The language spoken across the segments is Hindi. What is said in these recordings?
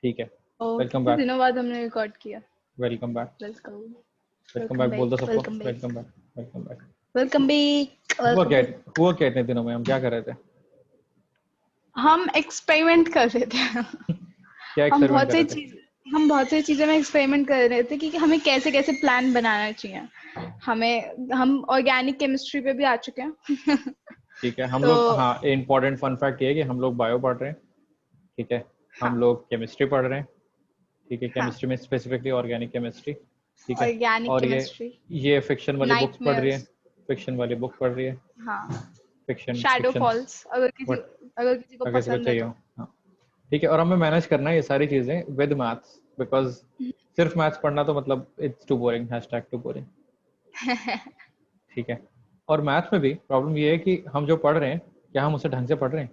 ठीक है, और वेलकम कितने बैक। दिनों बाद हमने रिकॉर्ड किया। Welcome back. Welcome welcome welcome back बोल दो बैक सबको। Welcome back welcome back. Welcome back. Welcome back हुआ वेलकम क्या? बैक। हुआ क्या इतने दिनों में? हम क्या कर रहे थे? हम एक्सपेरिमेंट कर रहे थे। क्या हम एक्सपेरिमेंट बहुत कर सारी रहे थे? चीज हम बहुत सारी चीजों में एक्सपेरिमेंट कर रहे थे कि हमें कैसे कैसे प्लान बनाना चाहिए। हम ऑर्गेनिक केमिस्ट्री पे भी आ चुके हैं। ठीक है, हम तो लोग, हाँ, इम्पोर्टेंट फन फैक्ट ये है कि हम लोग बायो पढ़ रहे हैं। ठीक है, हम हाँ लोग केमिस्ट्री पढ़ रहे हैं। ठीक है, हाँ केमिस्ट्री में स्पेसिफिकली ऑर्गेनिक केमिस्ट्री। ठीक है, ऑर्गेनिक और केमिस्ट्री ये फिक्शन वाली बुक्स पढ़ रही है। नाइटमेयर्स। फिक्शन वाली बुक पढ़ रही है। हाँ fiction shadow fictions falls but अगर किसी को अगर किसी को पसंद है चाहिए हो। तो। हाँ, ठीक है, और हमें मैनेज करना है ये सारी चीजें विद मैथ्स, बिकॉज सिर्फ मैथ्स पढ़ना तो मतलब it's too boring, hashtag too boring. ठीक है, और मैथ्स में भी प्रॉब्लम ये है कि हम जो पढ़ रहे हैं, क्या हम उसे ढंग से पढ़ रहे हैं?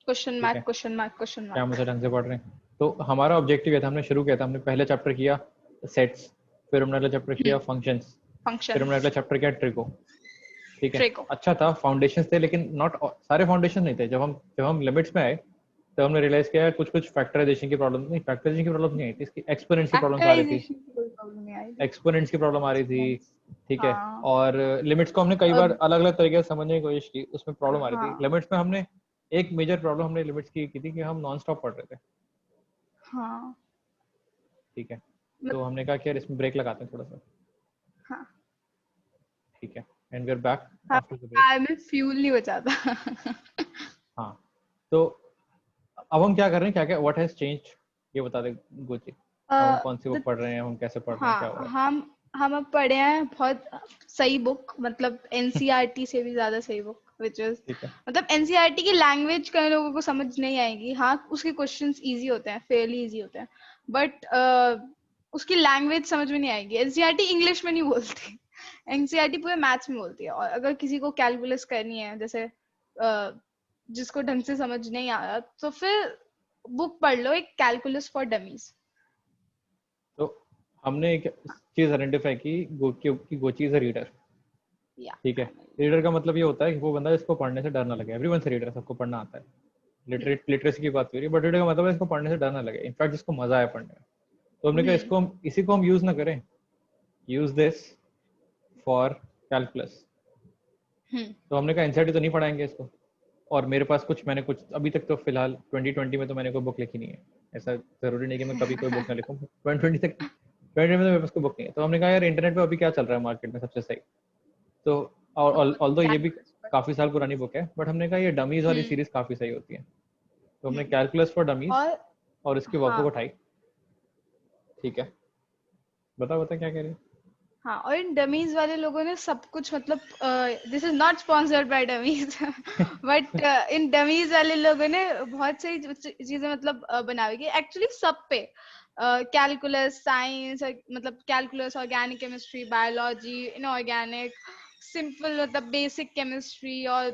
क्वेश्चन ठीक है, मार्क क्वेश्चन मार्क क्वेश्चन क्या हम मार्क। उसे ढंग से पढ़ रहे हैं? तो हमारा ऑब्जेक्टिव ये था, हमने शुरू किया था, हमने पहले चैप्टर किया सेट्स, फिर हमने अगला चैप्टर किया फंक्शंस, फिर हमने फंक्शंस अगला चैप्टर किया ट्रिको। ठीक है, ट्रेको। अच्छा था, फाउंडेशंस थे, लेकिन नॉट सारे फाउंडेशन नहीं थे। जब हम लिमिट्स में आए, तो हमने रियलाइज किया कुछ कुछ फैक्टराइजेशन की प्रॉब्लम नहीं, फैक्टराइजेशन की प्रॉब्लम नहीं आई थी, इसकी एक्सपोनेंट्स की प्रॉब्लम आ रही थी। फैक्टराइजेशन की कोई प्रॉब्लम नहीं आई थी। एक्सपोनेंट्स की प्रॉब्लम आ रही थी। एक्सपोनेंट्स। ठीक है, हाँ और लिमिट्स को हमने कई बार अब अलग अलग तरीके से समझने की कोशिश की, उसमें प्रॉब्लम आ रही थी हाँ लिमिट्स में। हमने एक मेजर प्रॉब्लम हमने लिमिट्स की थी कि हम नॉन स्टॉप पढ़ रहे थे। हाँ ठीक है, तो मत, हमने कहा कि यार इसमें ब्रेक लगाते हैं थोड़ा सा। हाँ ठीक है, एंड वी आर बैक हाँ आफ्टर द ब्रेक। कार में फ्यूल नहीं बचाता। हाँ, तो अब हम क्या कर रहे हैं, क्या क्या व्हाट हैज चेंज्ड, ये बता दे गुची। अब हम कौन सी बुक द पढ़ रहे हैं, हम कैसे पढ़ रहे हैं, क्या हो हाँ रहा है? हम अब पढ़े हैं बहुत सही बुक, मतलब एनसीईआरटी से भी ज्यादा सही बुक, विच इज ठीक है। मतलब एनसीईआरटी की लैंग्वेज कई लोगों को समझ नहीं आएगी। हाँ उसके क्वेश्चंस इजी होते हैं, फेयरली इजी होते हैं, बट उसकी लैंग्वेज समझ में नहीं आएगी। एनसीईआरटी इंग्लिश में नहीं बोलती। एनसीईआरटी पूरे मैथ्स में बोलती है। और अगर किसी को कैलकुलस करनी है, जैसे जिसको ढंग से समझ नहीं आ रहा, तो फिर बुक पढ़ लो, एक कैलकुलस फॉर डमीज। तो हमने एक चीज आइडेंटिफाई की गोची इज अ रीडर। या ठीक है, रीडर का मतलब ये होता है कि वो बंदा जिसको पढ़ने से डर ना लगे। एवरीवन से रीडर, सबको पढ़ना आता है। लिटरेसी की बात हो रही है, बट रीडर का मतलब है इसको पढ़ने से डर ना लगे, इनफैक्ट जिसको मजा आए पढ़ने में। तो हमने कहा इसी को हम यूज ना करें, यूज दिस फॉर कैलकुलस। तो हमने कहा एनसीईआरटी तो नहीं पढ़ाएंगे इसको। और मेरे पास मैंने कुछ अभी तक तो फिलहाल 2020 में तो मैंने कोई बुक लिखी नहीं है। ऐसा जरूरी नहीं कि मैं कभी कोई बुक ना लिखूं, 2020 तक 2020 में तो मेरे पास कोई बुक नहीं है। तो हमने कहा यार इंटरनेट पे अभी क्या चल रहा है मार्केट में सबसे सही। तो ऑल्दो ये भी कैलकुलस फॉर काफी साल पुरानी बुक है, बट हमने कहा ये डमीज वाली सीरीज काफी सही होती है। तो हमने कैलकुलस फॉर डमीज और और इसकी वर्कबुक हाँ उठाई। ठीक है, बता बता क्या कह रही है? हाँ और इन डमीज वाले लोगों ने सब कुछ, मतलब this is not sponsored by dummies, but in dummies वाले लोगों ने बहुत सारी चीजें मतलब बना हुई है एक्चुअली सब पे। कैलकुलस साइंस, मतलब calculus, organic chemistry, biology, inorganic, simple मतलब बेसिक केमिस्ट्री, और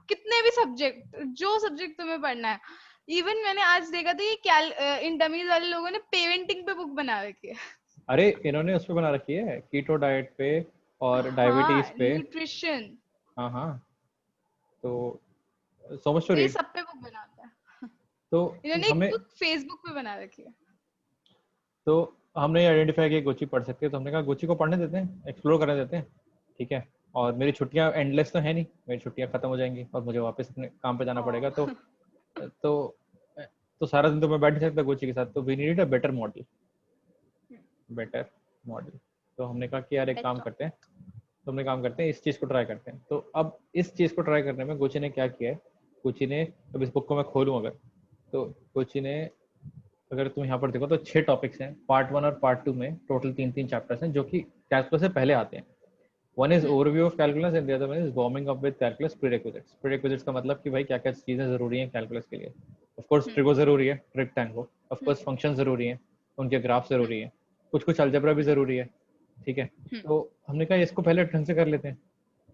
कितने भी सब्जेक्ट, जो सब्जेक्ट तुम्हें पढ़ना है। इवन मैंने आज देखा था कि इन डमीज वाले लोगों ने पेरेंटिंग पे बुक बना रखी है। अरे इन्होंने उस पे बना रखी है, कीटो डाइट पे और डायबिटीज हाँ पे। न्यूट्रिशन, हाँ हाँ, तो सो मच टू तो ये रीड। सब पे बुक बनाता है। तो इन्होंने एक हमें बुक फेसबुक पे बना रखी है। तो हमने आइडेंटिफाई किया गुची पढ़ सकते हैं, तो हमने कहा गुची को पढ़ने देते हैं, एक्सप्लोर करने देते हैं। ठीक है, और मेरी छुट्टियां एंडलेस तो है नहीं, मेरी छुट्टियां खत्म हो जाएंगी और मुझे वापस अपने काम पे जाना पड़ेगा। हाँ तो तो सारा दिन तो मैं बैठ नहीं सकता गुची के साथ, तो we need a better model. Better model. तो हमने कहा कि यार एक काम बेटर। करते हैं, तो हमने काम करते हैं, इस चीज़ को ट्राई करते हैं। तो अब इस चीज़ को ट्राई करने में गुची ने क्या किया है, गुची ने, अब इस बुक को मैं खोलूँ अगर, तो गुची ने, अगर तुम यहाँ पर देखो तो 6 टॉपिक्स हैं, पार्ट 1 और पार्ट 2 में टोटल 3-3 चैप्टर्स हैं जो कि कैलकुलस से पहले आते हैं। One is overview of calculus and the other one is warming up with calculus prerequisites. Prerequisites का मतलब कि भाई क्या क्या चीजें जरूरी हैं कैलकुलस के लिए। ऑफ कोर्स ट्रिगो जरूरी है, trick tango, of course function जरूरी है, उनके ग्राफ जरूरी है, कुछ कुछ अलजेब्रा भी जरूरी है। ठीक है, तो हमने कहा इसको पहले ढंग से कर लेते हैं।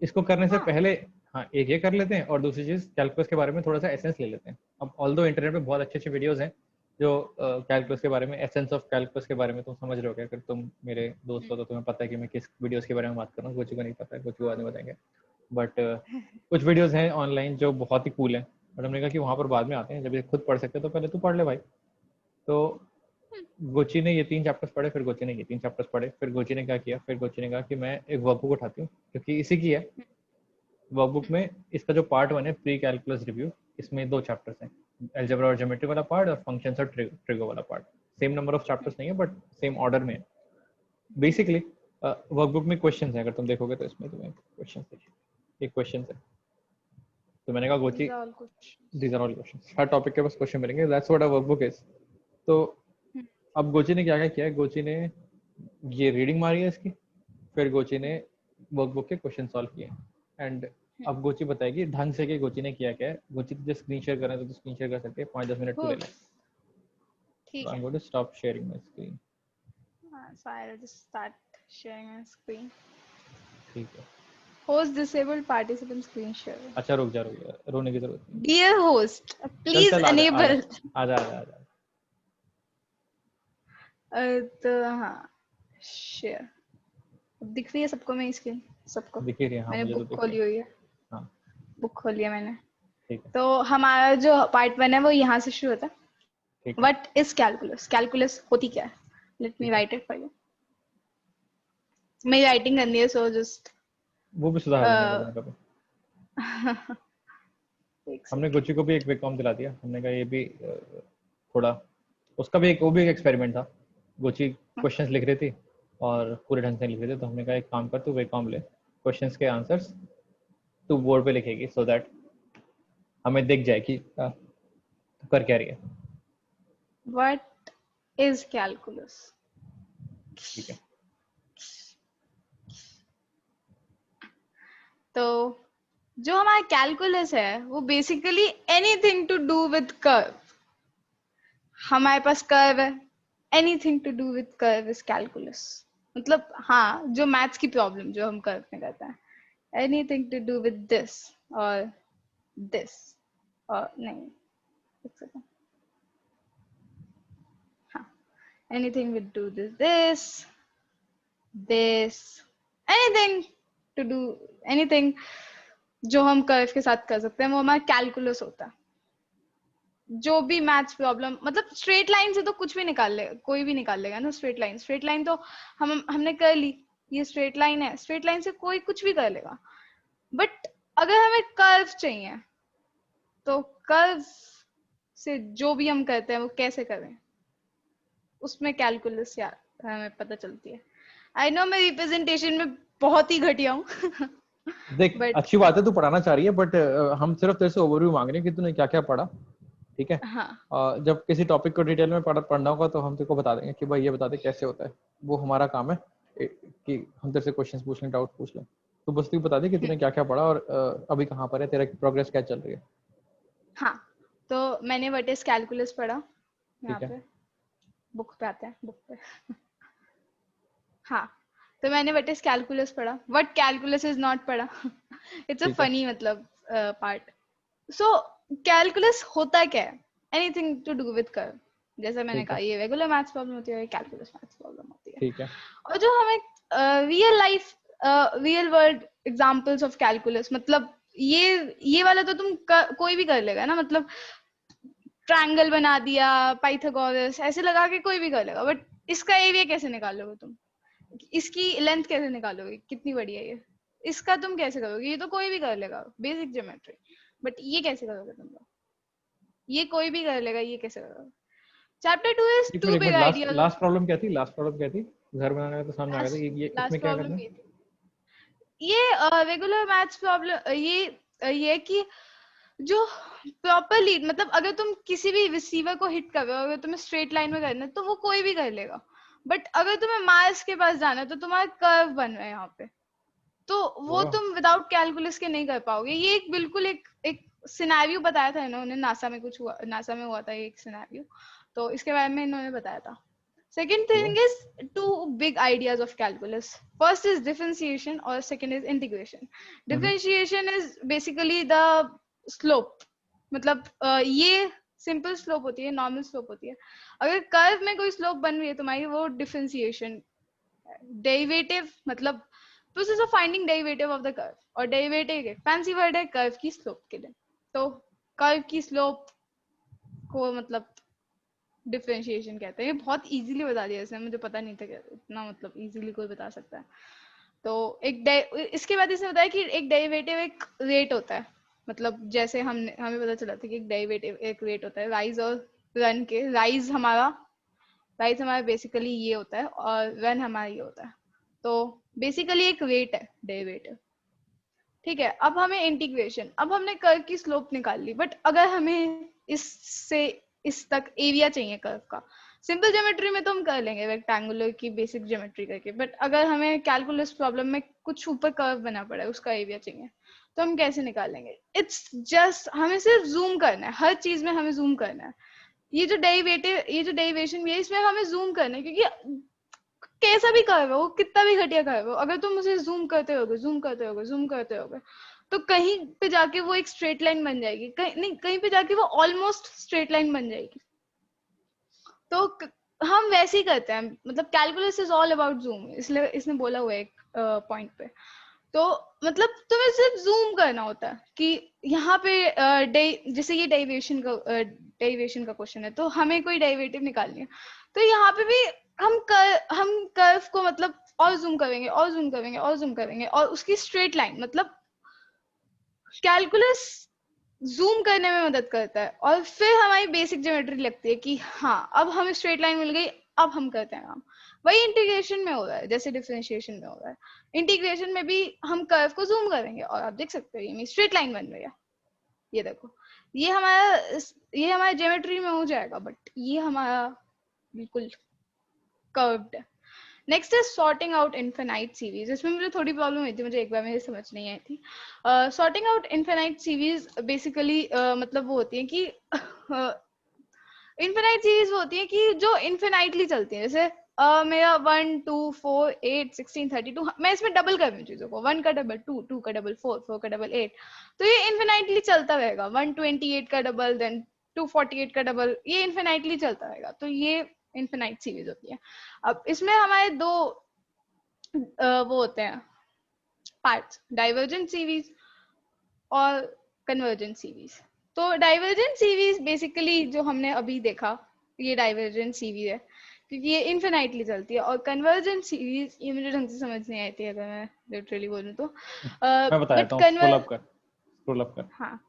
इसको करने से हाँ पहले, हाँ, एक ये कर लेते हैं और दूसरी चीज कैलकुलस के बारे में थोड़ा सा एसेंस ले लेते हैं। अब ऑल्दो इंटरनेट पे बहुत अच्छे अच्छे वीडियोस हैं जो कैलकुलस के बारे में, एसेंस ऑफ कैलकुलस के बारे में तुम समझ रहे हो क्या? अगर तुम मेरे दोस्त हो तो तुम्हें पता है कि मैं किस वीडियोस के बारे में बात कर रहा हूँ, कुछ को नहीं पता है, कुछ को बाद में बताएंगे। बट कुछ वीडियोस हैं ऑनलाइन जो बहुत ही कूल हैं, बट हमने कहा कि वहां पर बाद में आते हैं, जब ये खुद पढ़ सकते हैं तो पहले तू पढ़ ले भाई। तो गोची ने ये 3 चैप्टर्स पढ़े, फिर गोची ने ये 3 चैप्टर्स पढ़े, फिर गोची ने क्या किया, फिर गोची ने कहा कि मैं एक वर्कबुक उठाती हूँ क्योंकि इसी की है वर्कबुक में। इसका जो पार्ट 1 है प्री कैलकुलस रिव्यू, इसमें 2 चैप्टर्स हैं, अलजेब्रा और ज्योमेट्री वाला पार्ट और फंक्शंस और ट्रिगो वाला part. Same number of chapters नहीं है बट सेम ऑर्डर में है। बेसिकली वर्कबुक में क्वेश्चंस हैं, अगर तुम देखोगे तो इसमें तुम्हें क्वेश्चंस देखिए, एक क्वेश्चन है। तो मैंने कहा गोची दीज आर ऑल क्वेश्चंस, हर टॉपिक के बस क्वेश्चन मिलेंगे, that's what a workbook is. तो अब गोची ने क्या क्या किया है, गोची ने ये रीडिंग मारी है इसकी, फिर गोची ने वर्कबुक के क्वेश्चन सॉल्व किए एंड अब गोची बताएगी ढंग से कि गोची ने किया क्या है। गोची तुझे स्क्रीन शेयर करना है तो स्क्रीन शेयर कर सकते हैं, 5-10 मिनट तू ले ले। ठीक आई है। Am going to stop sharing my screen. So I'll just start sharing my screen. ठीक है। Host disabled participant screen share. अच्छा रुक जा, रोने की जरूरत नहीं। Dear host, चल please चल आजा enable. आजा आजा आजा। तो हाँ शेयर दिख रही है सबको मेरी स्क्रीन? सबको दिख रही है हाँ, मैंने मुझे तो बुक दिख खोली रही हुई है। हाँ बुक खोली है मैंने। ठीक है तो हमारा जो पार्ट 1 है वो यहाँ से शुरू होता है। ठीक है व्हाट इज कैलकुलस? कैलकुलस होती क्या है? लेट मी ठीक है। Right it for you. मेरी राइटिंग करनी है सो जस्ट वो भी सुधार लेंगे कभी ना कभी। हमने गोची को भी एक वेकॉम दिला दिया, हमने कहा ये भी थोड़ा उसका भी एक वो भी एक एक्सपेरिमेंट था। गोची क्वेश्चंस लिख रही थी और पूरे ढंग से लिख रहे थे, तो हमने कहा एक काम कर तू वेकॉम ले, क्वेश्चंस के आंसर्स तू बोर्ड पे लिखेगी सो दैट हमें दिख जाए कि तू कर क्या रही है। What is calculus? ठीक है तो जो हमारा कैलकुलस है वो basically anything to do with curve. हमारे पास कर्व है, anything to do with curve is calculus. मतलब हाँ, जो मैथ्स की प्रॉब्लम जो हम कर्व में करते हैं, anything to do with this और दिस और नहीं, एक सेकंड, हाँ, anything with do this anything to do anything जो हम कर्व के साथ कर सकते हैं वो हमारा कैलकुलस होता है। जो भी मैथ्स प्रॉब्लम, मतलब स्ट्रेट लाइन से तो कुछ भी निकाल ले, कोई भी निकाल लेगा ना स्ट्रेट लाइन तो हमने कर ली, ये स्ट्रेट लाइन है, स्ट्रेट लाइन से कोई कुछ भी कर लेगा। बट अगर हमें कर्व चाहिए तो कर्व से जो भी हम करते हैं वो कैसे करें, उसमें कैलकुलस यार हमें पता चलती है। आई नो मैं रिप्रेजेंटेशन में बहुत ही घटिया हूँ। देख But, अच्छी बात है तू पढ़ाना चाह रही है, बट हम सिर्फ तेरे से ओवरव्यू मांग रहे हैं कि तूने क्या क्या पढ़ा। ठीक है हाँ जब किसी टॉपिक को डिटेल में पढ़ना होगा तो हम तेरे को बता देंगे कि भाई ये बता दे कैसे होता है, वो हमारा काम है कि हम तेरे से क्वेश्चंस पूछ लें, डाउट पूछ लें। तो बस तू बता दे कि तूने क्या क्या पढ़ा और अभी कहाँ पर है, तेरा प्रोग्रेस क्या चल रही है। हाँ, तो मैंने व्हाट इज कैलकुलस पढ़ा, यहाँ ठीक है पे बुक पे आते हैं, बुक पे। हाँ, तो मैंने व्हाट इज कैलकुलस पढ़ा, व्हाट कैलकुलस इज नॉट पढ़ा। इट्स अ ठीक है फनी मतलब पार्ट। सो कैलकुलस होता क्या है? Anything to do with curve. जैसे मैंने ठीक कहा है ये रेगुलर मैथ्स प्रॉब्लम होती है, कैलकुलस मैथ्स प्रॉब्लम होती है। ठीक है और जो हमें real life real world examples of calculus, मतलब ये वाला तो कोई भी कर लेगा ना, मतलब ट्रायंगल बना दिया, पाइथागोरस ऐसे लगा के कोई भी कर लेगा। बट इसका एरिया कैसे निकालोगे तुम? इसकी लेंथ कैसे निकालोगे, कितनी बड़ी है ये, इसका तुम कैसे करोगे? ये तो कोई भी कर लेगा, बेसिक ज्योमेट्री। बट ये कैसे करोगे तुम लोग? ये कोई भी कर लेगा, ये कैसे करोगे? चैप्टर 2 इज एक टू मिनट एक big minute last ideas. Last problem क्या थी, लास्ट प्रॉब्लम क्या थी? घर बनाने का तो सामने आ गया था, ये इसमें लास्ट क्या करना प्रॉब्लम है? ये थी, ये रेगुलर मैथ्स प्रॉब्लम, ये कि जो प्रॉपरली, मतलब अगर तुम किसी भी रिसीवर को हिट कर रहे हो, अगर तुम्हें स्ट्रेट लाइन में करना है तो वो कोई भी कर लेगा। बट अगर तुम्हें मार्स के पास जाना है तो तुम्हारा कर्व बन रहा है यहाँ पे, तो वो तुम विदाउट कैलकुलस के नहीं कर पाओगे। ये एक बिल्कुल एक सिनेरियो बताया था इन्होंने, नासा में हुआ था एक सिनेरियो, तो इसके बारे में इन्होंने बताया था। Second thing is two big ideas of calculus. First is differentiation or second is integration. Differentiation is basically the slope. मतलब ये सिंपल स्लोप होती है, नॉर्मल स्लोप होती है। अगर कर्व में कोई स्लोप बन रही है तुम्हारी, वो डिफरेंशिएशन। डेरिवेटिव मतलब process of finding derivative of the curve, और डेरिवेटिव फैंसी वर्ड है कर्व की स्लोप के लिए। तो कर्व की स्लोप को मतलब डिफरेंशिएशन कहते हैं। ये बहुत इजीली बता दिया इसने, मुझे पता नहीं था कि इतना मतलब इजीली कोई बता सकता है। तो इसके बाद इसने बताया कि एक डेरिवेटिव एक रेट होता है, मतलब जैसे हमें पता चला था कि एक डेरिवेटिव एक रेट होता है राइज और रन के। राइज हमारा बेसिकली ये होता है और रन हमारा ये होता है। तो बेसिकली एक रेट है डेरिवेटिव, ठीक है। अब हमें इंटीग्रेशन, अब हमने कर्व की स्लोप निकाल ली, बट अगर हमें इससे इस तक एरिया चाहिए कर्व का, सिंपल ज्योमेट्री में तो हम कर लेंगे रेक्टेंगुलर की बेसिक ज्योमेट्री करके, बट अगर हमें कैलकुलस प्रॉब्लम में कुछ ऊपर कर्व बना पड़ा है, उसका एरिया चाहिए, तो हम कैसे निकालेंगे? इट्स जस्ट हमें सिर्फ जूम करना है, हर चीज में हमें जूम करना है। ये जो डेरिवेशन भी है, इसमें हमें जूम करना है, क्योंकि कैसा भी कर्व हो, कितना भी घटिया कर्व हो, अगर तुम उसे जूम करते होगे, तो कहीं पे जाके वो एक स्ट्रेट लाइन बन जाएगी, कहीं पे जाके वो ऑलमोस्ट स्ट्रेट लाइन बन जाएगी। तो हम वैसे ही करते हैं, मतलब calculus is all about zoom, इसलिए इसने बोला हुआ है एक पॉइंट पे। तो मतलब तुम्हें सिर्फ जूम करना होता है कि यहाँ पे जैसे ये डेरिवेशन का क्वेश्चन है, तो हमें कोई डेरिवेटिव निकालनी है, तो यहाँ पे भी हम कर्व को मतलब और जूम करेंगे और जूम करेंगे और जूम करेंगे, और उसकी स्ट्रेट लाइन, मतलब कैलकुलस जूम करने में मदद करता है, और फिर हमारी बेसिक ज्योमेट्री लगती है कि हाँ अब हमें स्ट्रेट लाइन मिल गई, अब हम करते हैं काम। वही इंटीग्रेशन में हो रहा है, जैसे डिफरेंशिएशन में हो रहा है। इंटीग्रेशन में भी हम कर्व को जूम करेंगे और आप देख सकते हो ये स्ट्रेट लाइन बन रही है। ये देखो, ये हमारे ज्योमेट्री में हो जाएगा, बट ये हमारा बिल्कुल कर्व्ड है। Next is sorting out infinite series. इसमें मुझे थोड़ी प्रॉब्लम हुई थी, मुझे एक बार मेरे समझ नहीं आई थी। Sorting out infinite series basically मतलब वो होती है कि इनफिनाइट सीरीज वो होती है कि जो इनफिनाइटली चलती है। जैसे मेरा 1 2 4 8 16 32, मैं इसमें डबल कर रही हूँ चीजों को, 1 का डबल 2, 2 का डबल 4, 4 का डबल 8, तो ये इनफिनाइटली चलता रहेगा। 128 का डबल, देन 248 का डबल, ये इनफिनाइटली चलता रहेगा। तो ये इनफिनाइट सीरीज होती है। अब इसमें हमारे दो वो होते हैं पार्ट्स, डाइवर्जेंट सीरीज और कन्वर्जेंट सीरीज। तो डाइवर्जेंट सीरीज बेसिकली जो हमने अभी देखा, ये डाइवर्जेंट सीरीज है क्योंकि ये इनफिनाइटली चलती है। और कन्वर्जेंट सीरीज ये मुझे ढंग से समझ नहीं आई थी अगर मैं लिटरली बोलूं तो। मैं बता बट देता हूँ, स्क्रॉल अप कर। हाँ।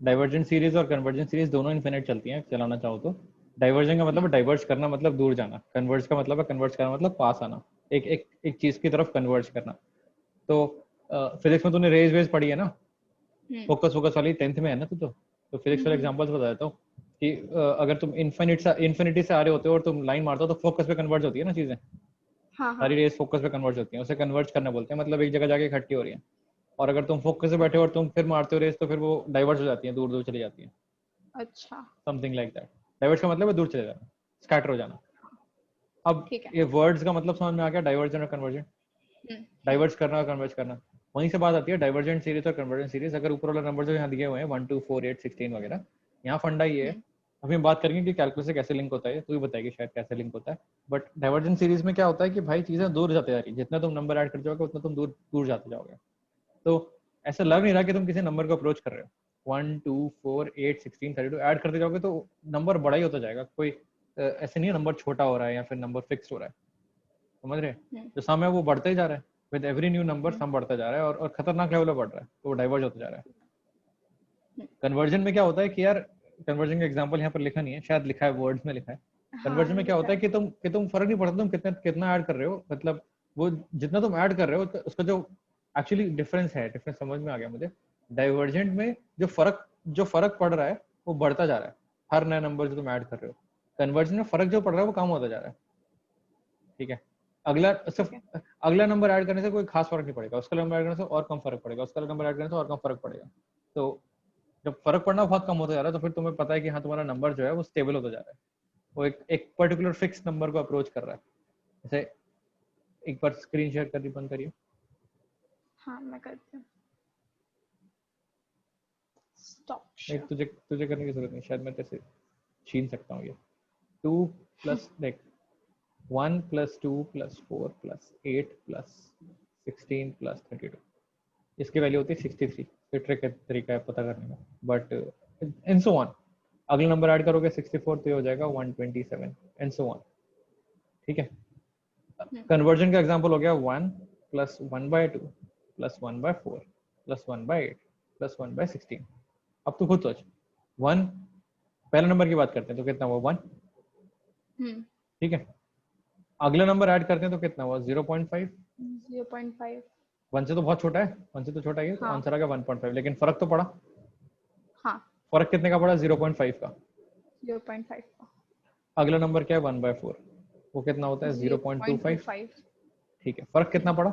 डाइवर्जेंट सीरीज और कन्वर्जेंट सीरीज दोनों इनफिनिट चलती हैं चलाना चाहो तो। डाइवर्जन का मतलब है डाइवर्ज करना, मतलब दूर जाना। कन्वर्ज का मतलब है कन्वर्ज करना, मतलब पास आना, एक एक एक चीज की तरफ कन्वर्ज करना। तो फिजिक्स में तूने रेज वेज पढ़ी है ना, फोकस वाली 10th में है ना तू तो फिजिक्स वाले एग्जांपल्स बता देता हूँ कि अगर तुम इन्फिनिटी से आ रहे होते हो और तुम लाइन मारते हो तो फोकस पे कन्वर्ज होती है ना चीजें। सारी रेज फोकस पे कन्वर्ज होती हैं, उसे कन्वर्ज करना बोलते हैं, मतलब एक जगह जाके इकट्ठी हो रही हैं। और अगर तुम फोकस से बैठे हो और तुम फिर मारते हो रेस, तो फिर वो डाइवर्ज हो जाती है, दूर दूर चली जाती है। अच्छा, समथिंग लाइक दैट। डाइवर्ज का मतलब है दूर चले जाना, स्कैटर हो जाना। अब ठीक है। ये वर्ड्स का मतलब समझ में आ गया, डाइवर्जन और कन्वर्जन। डाइवर्ज करना और कन्वर्ज करना, वहीं से बात आती है डाइवर्जेंट सीरीज और कन्वर्जेंट सीरीज। अगर ऊपर वाला नंबर जो यहाँ दिए हुए हैं 1 2 4 8 16 वगैरह, यहाँ फंडा ये है। अभी हम बात करेंगे कि कैलकुलस से कैसे लिंक होता है, तू ही बताएगी शायद कैसे लिंक होता है। बट डाइवर्जेंट सीरीज में क्या होता है कि भाई चीजें दूर जाते जा रही है, जितना तुम नंबर ऐड करते जाओगे उतना तुम दूर दूर जाते जाओगे। तो ऐसा लग नहीं रहा कि तुम किसी नंबर को अप्रोच कर रहे हो। 1 2 4 8 16 32 ऐड करते जाओगे तो नंबर बड़ा ही होता जाएगा। कोई ऐसे नहीं है नंबर छोटा हो रहा है या फिर नंबर फिक्स हो रहा है, समझ रहे हैं? जो सामने है वो बढ़ता ही जा रहा है, विद एवरी न्यू नंबर सम बढ़ता जा रहा है और खतरनाक लेवल पे बढ़ रहा है, तो वो डाइवर्ज होता जा रहा है। कन्वर्जन में क्या होता है कि यार, कन्वर्जन का एग्जांपल यहाँ पर लिखा नहीं है, शायद लिखा है वर्ड्स में लिखा है। कन्वर्जन में क्या होता है कि तुम फर्क नहीं पड़ता तुम कितना ऐड कर रहे हो, मतलब वो जितना तुम ऐड कर रहे हो उसका जो एक्चुअली डिफरेंस है, डिफरेंस समझ में आ गया मुझे। डाइवर्जेंट में जो फर्क पड़ रहा है वो बढ़ता जा रहा है, हर नया नंबर जो तुम ऐड कर रहे हो। कन्वर्जन में फर्क जो पड़ रहा है वो कम होता जा रहा है, ठीक है। अगला नंबर ऐड करने से कोई खास फर्क नहीं पड़ेगा, उसका नंबर ऐड करने से और कम फर्क पड़ेगा, उसका नंबर ऐड करने से और कम फर्क पड़ेगा। तो जब फर्क पड़ना बहुत कम होता जा रहा है तो फिर तुम्हें पता है कि हाँ तुम्हारा नंबर जो है वो स्टेबल होता जा रहा है, वो एक पर्टिकुलर फिक्स नंबर को अप्रोच कर रहा है। जैसे एक बार स्क्रीन शेयर कर दी, बंद करिए। हाँ मैं करती हूँ। स्टॉप नहीं, शेयर। तुझे करने की जरूरत नहीं, शायद मैं तेरे छीन सकता हूँ ये। 2 प्लस देख 1 plus 2 plus 4 plus 8 plus 16 plus 32, इसकी वैल्यू होती है 63। फिर ट्रिक तरीका है पता करने का, बट एंड सो ऑन। अगला नंबर ऐड करोगे 64 तो ये हो जाएगा 127 एंड सो ऑन। ठीक है, कन्वर्जन का एग्जांपल हो गया 1 प्लस 1/2 प्लस 1/4 प्लस 1/8 प्लस 1/16। अब तू खुद सोच, 1 पहले नंबर की बात करते हैं तो कितना हुआ 1। ठीक है, अगला नंबर ऐड करते हैं तो कितना हुआ 0.5। 0.5 1 से तो बहुत छोटा है, 1 से तो छोटा ही है, तो हाँ आंसर आ गया 1.5। लेकिन फर्क तो पड़ा, हाँ फर्क कितने का पड़ा 0.5 का। 0.5 अगला नंबर क्या है 1/4, वो कितना होता है 0.25। 0.25 ठीक है, फर्क कितना पड़ा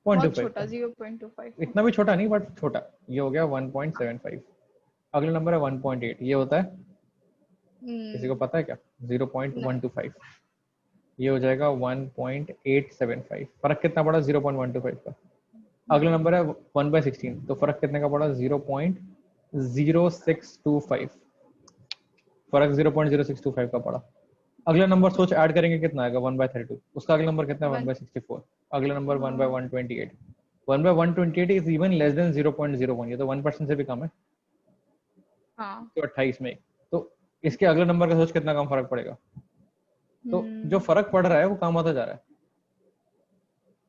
बहुत 0.25 छोटा का। 0.25 इतना भी छोटा नहीं बट छोटा, ये हो गया 1.75। अगला नंबर है 1.8, ये होता है किसी को पता है क्या 0.125। ये हो जाएगा 1.875। फर्क कितना पड़ा 0.125 का। अगला नंबर है 1/16, तो फर्क कितने का पड़ा 0.0625। फर्क 0.0625 का पड़ा। अगला नंबर सोच ऐड करेंगे कितना आएगा 1/32। उसका अगला नंबर कितना है 1/64। अगला number 1/128। 1/128 is even less than 0.01, ये तो 1% से भी कम है। तो 28 में तो इसके अगले नंबर का सोच कितना कम फर्क पड़ेगा। तो जो फर्क पड़ रहा है वो कम होता जा रहा है।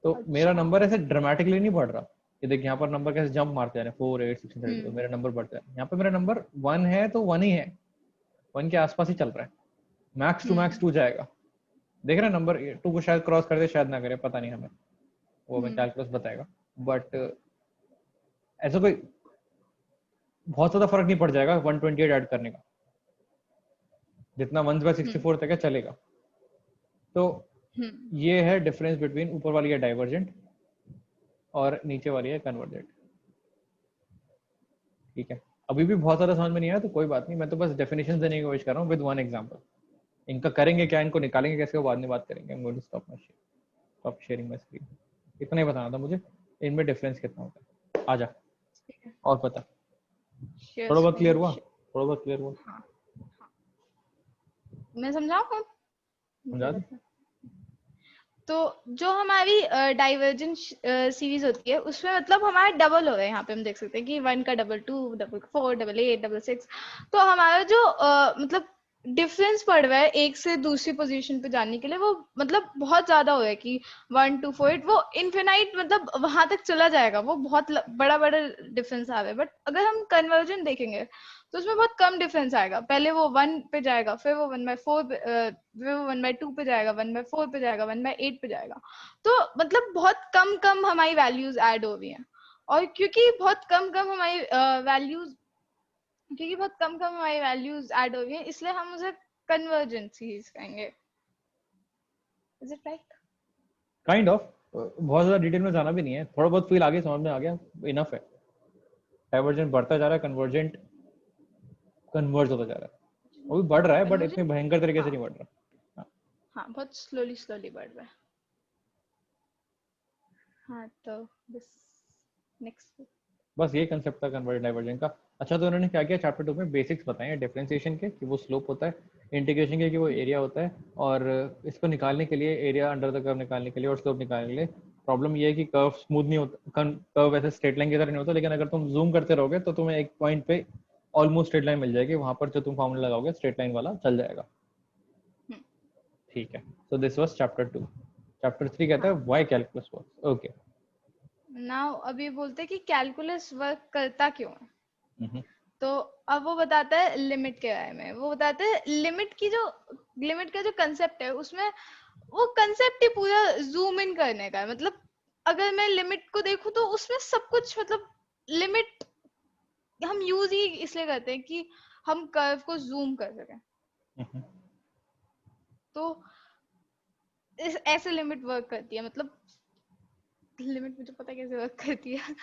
तो मेरा नंबर ऐसे ड्रामेटिकली नहीं बढ़ रहा। ये देख यहाँ पर नंबर कैसे जंप मारते जा रहे हैं 4 8 16 32, तो मेरा नंबर बढ़ता है। यहाँ पे मेरा नंबर 1 है तो 1 ही है, 1 के आसपास ही चल रहा है। मैक्स टू जाएगा, देख रहे हैं नंबर 2 को शायद क्रॉस कर दे शायद ना करे, पता नहीं हमें, वो हमें कैलकुलस बताएगा। बट ऐसा कोई बहुत ज्यादा फर्क नहीं पड़ जाएगा 128 ऐड करने का, जितना 1/64 तक है चलेगा। तो ये है डिफरेंस बिटवीन ऊपर वाली है डाइवर्जेंट और नीचे वाली है कन्वर्जेंट। ठीक है, अभी भी बहुत ज्यादा समझ में नहीं आया तो कोई बात नहीं, मैं तो बस डेफिनेशन देने की कोशिश कर रहा हूँ विद वन एग्जांपल। इनका करेंगे क्या, इनको निकालेंगे कैसे, वो बाद में बात करेंगे। Stop sharing my screen. इतना ही बताना था मुझे, इनमें डिफरेंस कितना होता है। आजा और पता, थोड़ा बहुत क्लियर हुआ, थोड़ा बहुत क्लियर हुआ, मैं समझाऊं समझा दे। तो जो हमारी डाइवर्जेंट सीरीज होती है उसमें मतलब हमारा डबल हो गया। यहाँ पे हम देख सकते हैं कि 1 का डबल 2 डबल 4 डबल 8 डबल 6। तो हमारा जो मतलब डिफरेंस पड़ रहा है एक से दूसरी पोजीशन पे जाने के लिए, वो मतलब बहुत ज्यादा हो है कि 1 2 4 8 वो इनफिनाइट मतलब वहां तक चला जाएगा। वो बहुत बड़ा बड़ा डिफरेंस आ रहा है। बट अगर हम कन्वर्जन देखेंगे तो उसमें बहुत कम डिफरेंस आएगा। पहले वो 1 पे जाएगा, फिर वो 1/4 फिर वो 1/2 पे जाएगा, 1/4 पे जाएगा, 1/8 पे जाएगा। तो मतलब बहुत कम कम हमारी वैल्यूज ऐड हो रही हैं। और क्योंकि बहुत कम कम हमारी वैल्यूज ऐड हो रही हैं, इसलिए हम उसे कन्वर्जेंट सीरीज कहेंगे। Is it right? Kind of, बहुत ज्यादा डिटेल में जाना भी नहीं है, थोड़ा बहुत फील आगे समझ में आ गया, इनफ है। डाइवर्जेंट बढ़ता जा रहा है, कन्वर्जेंट कन्वर्ज होता जा रहा है। वो भी बढ़ रहा है बट इतने भयंकर तरीके से नहीं बढ़ रहा। हाँ बहुत स्लोली बढ़ रहा है। हाँ तो नेक्स्ट बस ये कंसेप्ट था कन्वर्जेंट डाइवर्जेंट का। अच्छा, तो उन्होंने क्या किया चैप्टर 2 में, बेसिक्स बताए हैं डिफरेंशिएशन के कि वो स्लोप होता है, इंटीग्रेशन के कि वो एरिया होता है, और इसको निकालने के लिए एरिया अंडर द कर्व निकालने के लिए और स्लोप निकालने के लिए प्रॉब्लम ये है कि कर्व स्मूथ नहीं होता, कर्व ऐसे स्ट्रेट लाइन की तरह नहीं होता, लेकिन अगर तुम जूम करते रहोगे तो तुम्हें एक पॉइंट पे ऑलमोस्ट स्ट्रेट लाइन मिल जाएगी, वहां पर जो तुम फॉर्मूला लगाओगे स्ट्रेट लाइन वाला चल जाएगा। ठीक है, so this was chapter 2। Chapter 3 कहता है why calculus works. Okay, now अभी बोलते हैं कि कैलकुलस वर्क करता क्यों है। तो अब वो बताता है लिमिट के बारे में। वो बताता है लिमिट का जो कंसेप्ट है, उसमें वो कंसेप्ट ही पूरा जूम इन करने का है। मतलब अगर मैं लिमिट को देखूं तो उसमें सब कुछ मतलब लिमिट हम यूज ही इसलिए करते हैं कि हम कर्व को जूम कर सकें। तो ऐसे लिमिट वर्क करती है। मतलब लिमिट मुझे पता कैसे वर्क करती है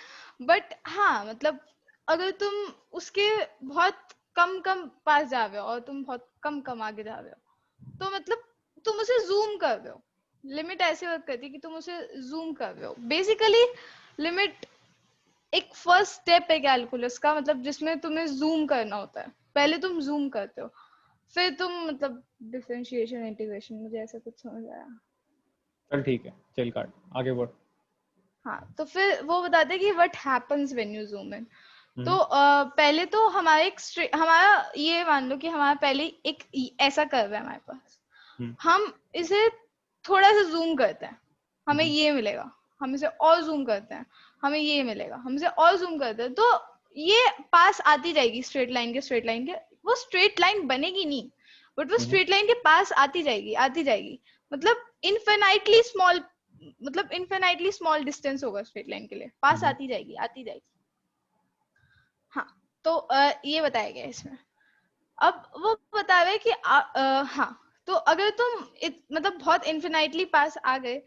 बट हाँ मतलब अगर तुम उसके बहुत कम कम पास जा रहे हो और तुम बहुत कम कम आगे जा रहे हो, तो मतलब तुम उसे जूम कर रहे हो। लिमिट ऐसे वर्क करती है कि तुम उसे जूम कर रहे हो। बेसिकली लिमिट एक फर्स्ट स्टेप है कैलकुलस का, मतलब जिसमें तुम्हें जूम करना होता है। पहले तुम जूम करते हो, फिर तुम मतलब डिफरेंशिएशन इंटीग्रेशन, मुझे ऐसा कुछ समझ आया। चल ठीक है, चल काट आगे बढ़। हाँ तो फिर वो बताते हैं कि what happens when you zoom in. तो पहले तो हमारा ये मान लो कि हमारा पहले एक ऐसा कर्व है हमारे पास, हम इसे थोड़ा सा जूम करते हैं, हमें ये मिलेगा, हम इसे और जूम करते हैं, हमें ये मिलेगा, हम इसे और जूम करते हैं, तो ये पास आती जाएगी स्ट्रेट लाइन के, वो स्ट्रेट लाइन बनेगी नहीं, बट वो स्ट्रेट लाइन के पास आती जाएगी, मतलब इनफिनाइटली स्मॉल डिस्टेंस होगा स्ट्रेट लाइन के लिए, पास आती जाएगी। हाँ, तो ये बताया गया इसमें। अब वो बता रहे कि हाँ, तो अगर तुम मतलब बहुत इन्फिनाइटली पास आ गए,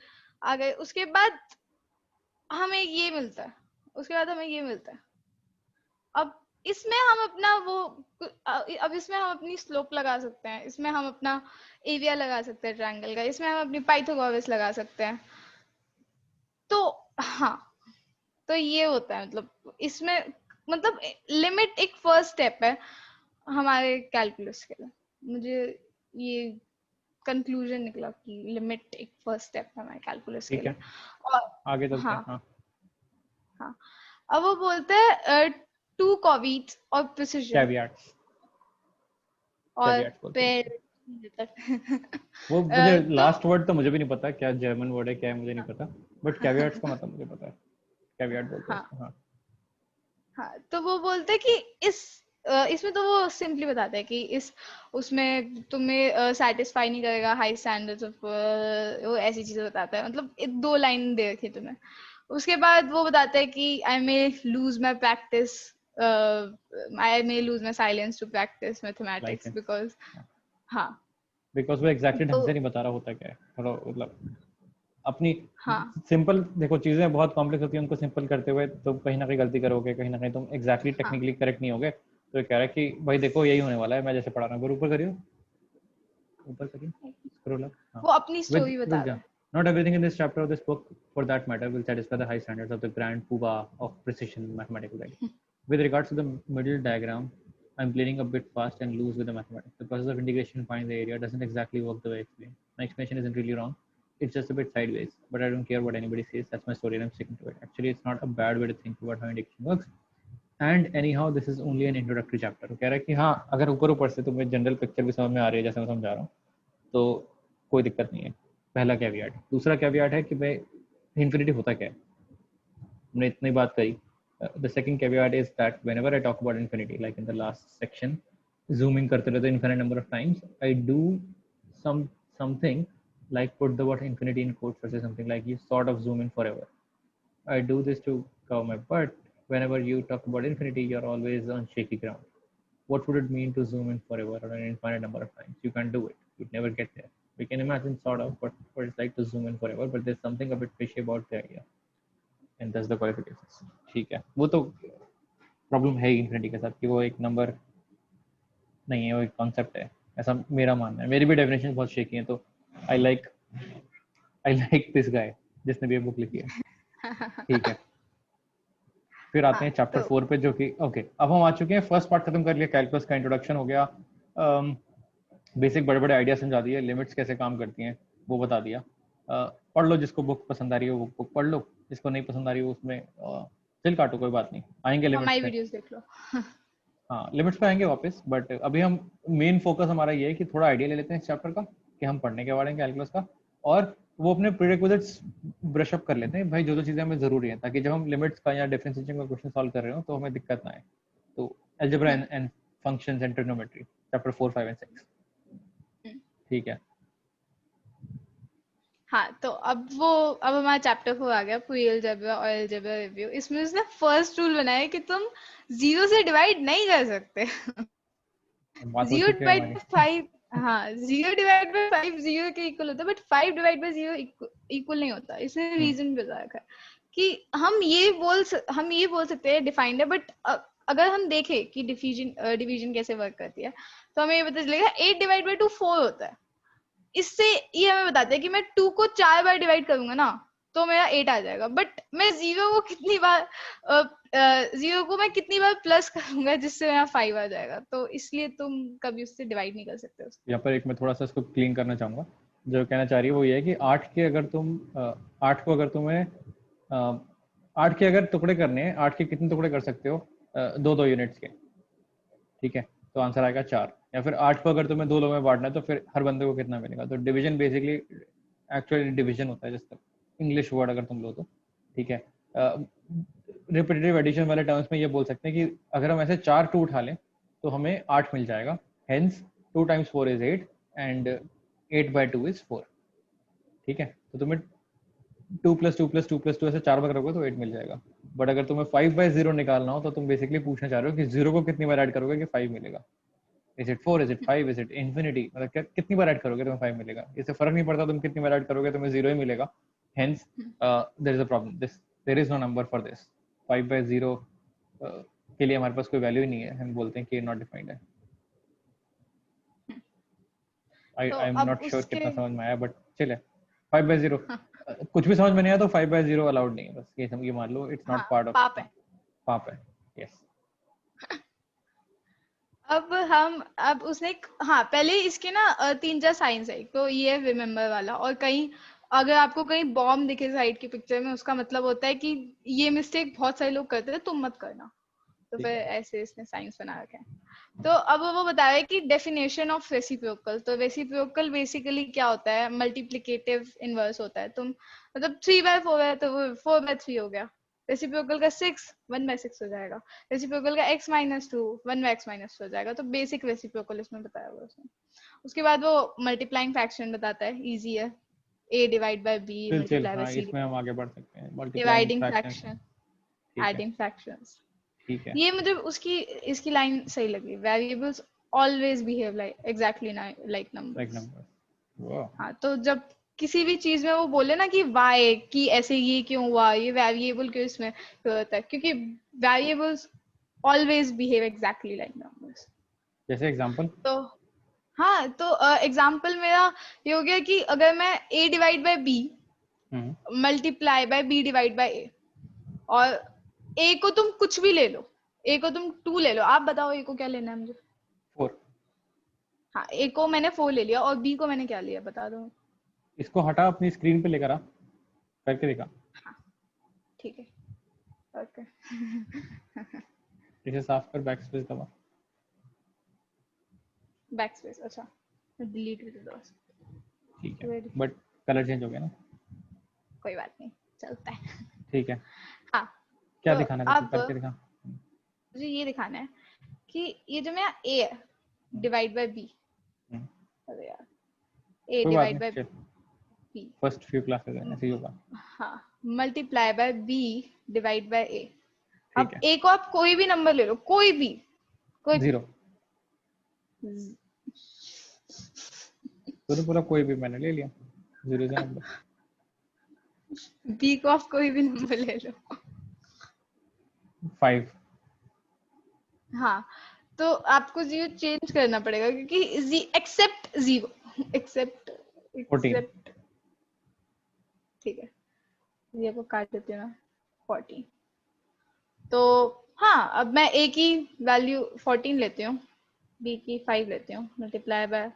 उसके बाद हमें ये मिलता है, अब इसमें हम अपना अब इसमें हम अपनी स्लोप लगा सकते हैं, इसमें हम अपना एरिया लगा सकते हैं ट्रायंगल का, इसमें हम अपनी पाइथागोरस लगा सकते हैं। तो हाँ, तो ये होता है, मतलब इसमें मतलब लिमिट एक फर्स्ट स्टेप है हमारे कैलकुलस के लिए। मुझे ये कंक्लूजन निकला कि लिमिट एक फर्स्ट स्टेप है हमारे कैलकुलस के लिए। और आगे चलते हैं। हाँ, हाँ, अब वो बोलते हैं टू कॉवीट्स और प्रिसिजन कैवियाट्स और बोलते हैं फिर वो। मुझे तो लास्ट वर्ड तो मुझे भी नहीं पता, क्या जर्मन वर्ड है क्या है मुझे नहीं पता, बट कैवियाट्स का मतलब मुझे पता है, कैवियाट बोलते हैं उसको। हाँ, हाँ, तो वो बोलते हैं कि इसमें तो वो सिंपली बताते हैं कि उसमें तुम्हें सेटिस्फाई नहीं करेगा हाई स्टैंडर्ड्स ऑफ, वो ऐसी चीजें बताता है, मतलब 2 लाइन दे रखी तुम्हें। उसके बाद वो बताता है कि I may lose my practice, I may lose my silence to practice mathematics because, हाँ, बिकॉज वो एग्जैक्टली ढंग तो से नहीं बता रहा होता क्या है, थोड़ा मतलब अपनी हाँ, सिंपल, देखो चीजें बहुत कॉम्प्लेक्स होती है, उनको सिंपल करते हुए तो कहीं ना कहीं गलती करोगे, कहीं ना कहीं तुम एग्जैक्टली टेक्निकली करेक्ट नहीं होगे। तो ये कह रहा है कि भाई देखो यही होने वाला है, मैं जैसे पढ़ा रहा हूँ, ऊपर करियो, स्क्रॉल अप। हाँ, वो अपनी with स्टोरी बता with रहा yeah, है। not everything in this chapter of this book for that matter will satisfy the high standards of the grand poobah of precision mathematical writing. With regards to the middle diagram, I'm playing a bit fast and loose with the mathematics. The process of integration finding the area doesn't exactly work the way I explained. My explanation isn't really wrong, it's just a bit sideways, but I don't care what anybody says, that's my story and I'm sticking to it. Actually, it's not a bad way to think about how integration works. And any how this is only an introductory chapter. कह रहा है कि हाँ, अगर ऊपर से तुम्हें जनरल पिक्चर भी समझ में आ रही है जैसे मैं समझा रहा हूँ, तो कोई दिक्कत नहीं है। पहला कैवियाट। दूसरा कैवियाट है कि भाई इन्फिनिटी होता क्या है, हमने इतनी बात करी। The second caveat is that whenever I talk about infinity, like in the last section, zooming करते रहते infinite number of times, I do something like put the word infinity in quotes or say something like you sort of zoom in forever. I do this to cover my butt. Whenever you talk about infinity, you're always on shaky ground. What would it mean to zoom in forever or an infinite number of times? You can't do it. You'd never get there. We can imagine sort of what it's like to zoom in forever, but there's something a bit fishy about the idea. And that's the qualifications. ठीक है, वो तो प्रॉब्लम है इन्फिनिटी के साथ कि वो एक नंबर नहीं है, वो एक कॉन्सेप्ट है, ऐसा मेरा मानना है। मेरी भी डेफिनेशन बहुत शेकी है, तो आई लाइक दिस गाय जिसने भी ये बुक लिखी है। ठीक है, फिर आते हैं चैप्टर 4 पे, जो कि ओके, अब हम आ चुके हैं, फर्स्ट पार्ट खत्म कर लिया, कैलकुलस का इंट्रोडक्शन हो गया, बेसिक बड़े बड़े आइडिया समझा दिए, लिमिट्स कैसे काम करती हैं वो बता दिया। पढ़ लो, जिसको बुक पसंद आ रही है वो बुक पढ़ लो, जिसको नहीं पसंद आ रही है उसमें चिल काटो, कोई बात नहीं, आएंगे लिमिट्स हमारी पे। वीडियोस देख लो। हाँ, लिमिट्स पे आएंगे वापस, बट अभी हम मेन फोकस हमारा ये है कि थोड़ा आइडिया ले लेते हैं इस चैप्टर का कि हम पढ़ने के बारे में कैलकुलस का, और वो अपने प्रीरिक्विजिट्स ब्रश अप कर लेते हैं भाई, जो चीजें हमें जरूरी है, ताकि जब हम लिमिट्स का या डिफरेंशिएशन का क्वेश्चन सॉल्व कर रहे हो तो हमें दिक्कत ना आए। तो algebra and functions and trigonometry, chapter 4, 5 and 6। ठीक है, हाँ, तो अब हमारा चैप्टर 4 आ गया, प्री अलजेब्रा और अलजेब्रा रिव्यू। इसमें उसने फर्स्ट रूल बनाया है कि तुम 0 से डिवाइड नहीं कर सकते। बात हो 0 चुकी है डिवाइड हमारी। बाय 5, हाँ, 0 डिवाइड बाय 5 0 के इक्वल होता है, बट 5 डिवाइड बाय 0 इक्वल नहीं होता। इसने रीजन बता रखा है कि हम ये बोल सकते हैं डिफाइंड है, बट अगर हम देखें कि डिवीजन कैसे वर्क करती है, तो हमें ये पता चलेगा 8 डिवाइड बाय 2 4 होता है। इससे ये हमें बताते हैं कि मैं 2 को 4 बार डिवाइड करूंगा ना, तो मेरा 8 आ जाएगा, बट मैं 0 को कितनी बार प्लस करूंगा जिससे मेरा 5 आ जाएगा, तो इसलिए तुम कभी उससे डिवाइड नहीं कर सकते उसको। यहाँ पर एक मैं थोड़ा सा इसको क्लीन करना चाहूंगा। जो कहना चाह रही है वो ये है कि 8 के अगर तुम 8 को अगर तुम्हें 8 के अगर टुकड़े करने हैं, 8 के कितने टुकड़े कर सकते हो, दो दो यूनिट्स के, ठीक है, तो आंसर आएगा 4। या फिर 8 को अगर तुम्हें 2 लोगों में बांटना है तो फिर हर बंदे को कितना मिलेगा। तो डिवीजन बेसिकली एक्चुअली डिवीजन होता है, जिस इंग्लिश वर्ड अगर तुम लो तो, ठीक है। रिपीटेटिव एडिशन वाले टर्म्स में ये बोल सकते हैं कि अगर हम ऐसे 4 2 उठा लें तो हमें 8 मिल जाएगा। Hence 2 times 4 is 8 and 8 by 2 is 4, ठीक है। तो तुम्हें 2 + 2 + 2 + 2 ऐसे 4 बार करोगे तो 8 मिल जाएगा। बट अगर तुम्हें 5 by 0 निकालना हो तो तुम बेसिकली पूछना चाह रहे हो कि 0 को कितनी बार ऐड करोगे कि 5 मिलेगा। Is it 4, is it 5, is it infinity, मतलब कितनी बार ऐड करोगे तुम्हें 5 मिलेगा। इससे फर्क नहीं पड़ता तुम कितनी बार ऐड करोगे, तुम्हें 0 ही मिलेगा। Hence there is a problem, there is no number for this. 5 by 0 के लिए हमारे पास कोई वैल्यू ही नहीं है, हम बोलते हैं कि नॉट डिफाइंड है। आई तो एम अब नॉट श्योर उसके कितना समझ में आया, बट चले 5 by 0 कुछ भी समझ में नहीं आया तो 5 by 0 अलाउड नहीं है, बस ये मान लो, इट्स हाँ नॉट पार्ट ऑफ पाप है। पाप है। यस अब उसने हाँ पहले इसके ना 3-4 साइंस है। तो ये है रिमेम्बर वाला, और कहीं अगर आपको कहीं बॉम्ब दिखे साइड की पिक्चर में, उसका मतलब होता है कि ये मिस्टेक बहुत सारे लोग करते हैं, तुम मत करना। तो ठीक फिर है। ऐसे इसने साइंस बना रखा है। तो अब वो बता रहा है कि डेफिनेशन ऑफ रेसिप्रोकल। तो रेसिप्रोकल बेसिकली क्या होता है, मल्टीप्लिकेटिव इनवर्स होता है। तुम मतलब 3/4 है तो वो 4/3 हो गया। रेसिप्रोकल का 6 1/6 हो जाएगा। रेसिप्रोकल का x-2 1/x- हो जाएगा। तो बेसिक रेसिप्रोकल इसमें बताया हुआ है उसने। उसके बाद वो मल्टीप्लाइंग फ्रैक्शन बताता है, इजी है। a divide by b chill multiply by हाँ, c, इसमें हम आगे बढ़ सकते हैं। मल्टीप्लाइंग डिवाइडिंग फ्रैक्शंस, फ्रैक्शन, ठीक है एडिंग फ्रैक्शंस। ठीक है। ये मुझे उसकी इसकी लाइन सही लगी, variables always behave like exactly like like numbers. Number, वाह। हाँ, तो जब किसी भी चीज में वो बोले ना कि वाई कि ऐसे ये क्यों हुआ, ये वेरिएबल क्यों इसमें होता है, क्योंकि variables always behave exactly like numbers. जैसे एग्जांपल। तो हाँ, तो एग्जाम्पल मेरा ये हो गया कि अगर मैं a divide by b hmm multiply by b divide by a, और a को तुम कुछ भी ले लो, a को तुम 2 ले लो, आप बताओ a को क्या लेना है मुझे। 4। हाँ, a को मैंने 4 ले लिया और b को मैंने क्या लिया बता दो। इसको हटा, अपनी स्क्रीन पे लेकर आ, करके दिखा। हाँ ठीक है, ओके। इसे साफ कर, बैक स्पेस दबा। बैक स्पेस, अच्छा डिलीट कर दो। ठीक है, Very- बट कलर चेंज हो गया ना। कोई बात नहीं, चलता है। ठीक है, हाँ, क्या तो दिखाना था तू, अब करके दिखा। मुझे ये दिखाना है कि ये जो मेरा a है डिवाइड बाय b, हम्म, अरे यार, a कोई बात डिवाइड नहीं, बाय चल b, फर्स्ट फ्यू क्लासेस है ऐसे ही होगा। हाँ, multiply by b divide by a। ठीक अब है, a को आप कोई भी नंबर ले लो, कोई भी, कोई भी। 0। तो पूरा कोई भी मैंने ले लिया, 0 से नंबर। b को आप कोई भी नंबर ले लो। 5। हाँ, तो आपको जीरो चेंज करना पड़ेगा, क्योंकि एक्सेप्ट जीरो, एक्सेप्ट 14। एक्सेप्ट, ठीक है, ये को काट देती हूँ ना, 14। तो हाँ, अब मैं a की वैल्यू 14 लेती हूँ, b की 5 लेती हूँ, मल्टीप्लाई बाय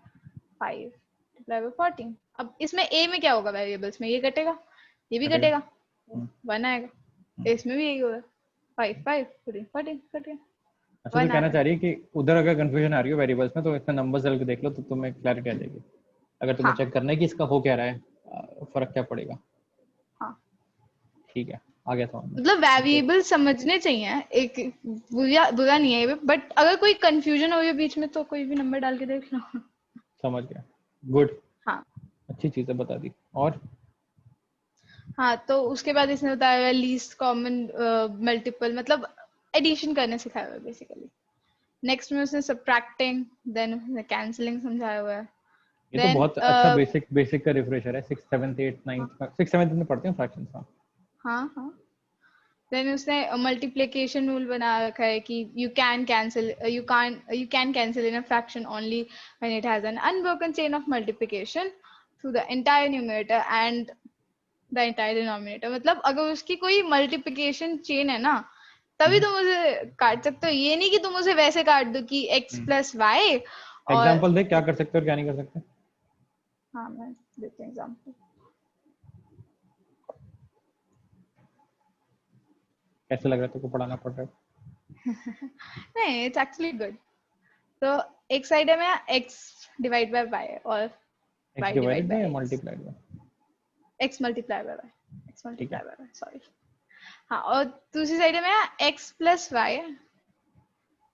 5 मल्टीप्लाई बाय 14। अब इसमें a में क्या होगा, वेरिएबल्स में ये कटेगा, ये भी कटेगा। कटेगा, हम्म, 1 आएगा। इसमें भी यही होगा, 5 5 14 14 कट गया, अच्छा, तो 1 आ कहना रहा है। चाह रही है कि उधर अगर कंफ्यूजन आ रही हो वेरिएबल्स में तो इसमें नंबर्स डाल के देख लो तो तुम्हें क्लैरिटी आ जाएगी। अगर तुम्हें हाँ चेक करना है कि इसका हो क्या रहा है, फर्क क्या पड़ेगा। हाँ, ठीक है, आ गया समझ में। मतलब तो वेरिएबल समझने चाहिए, एक बुरा बुरा नहीं है, बट अगर कोई कंफ्यूजन हो रही है बीच में तो कोई भी नंबर डाल के देख लो। समझ गया, गुड, हाँ अच्छी चीजें बता दी। और हाँ, तो उसके बाद इसने बताया हुआ लीस्ट कॉमन मल्टीपल, मतलब एडिशन करने सिखाया हुआ है बेसिकली। नेक्स्ट में उसने सब्ट्रैक्टिंग, देन उसने कैंसलिंग समझाया हुआ है। ये तो देन बहुत अच्छा बेसिक बेसिक का रिफ्रेशर है। 6 7 8 9 6 7 में पढ़ते हैं फ्रैक्शंस। हाँ हाँ हाँ, देन उसने मल्टीप्लिकेशन रूल बना रखा है कि you can cancel in a fraction only when it has an unbroken chain of multiplication through the entire numerator and the entire denominator. मतलब अगर उसकी कोई मल्टीप्लिकेशन चेन है ना, तभी तुम उसे काट सकते हो, ये नहीं कि तुम उसे वैसे काट दो कि x प्लस वाई। और एग्जांपल दे, क्या कर सकते हो और क्या नहीं कर सकते। हाँ, मैं देती हूँ एग्जाम्पल। कैसे लग रहा है तुमको पढ़ाना पड़ रहा है। नहीं, इट्स एक्चुअली गुड। तो एक साइड है मेरा x डिवाइड बाय y और x y divided divide by या by x, multiplied by? x multiply by y, x ठीक है, मल्टीप्लाई बाय y, सॉरी। हाँ, और दूसरी साइड है मेरा x plus y,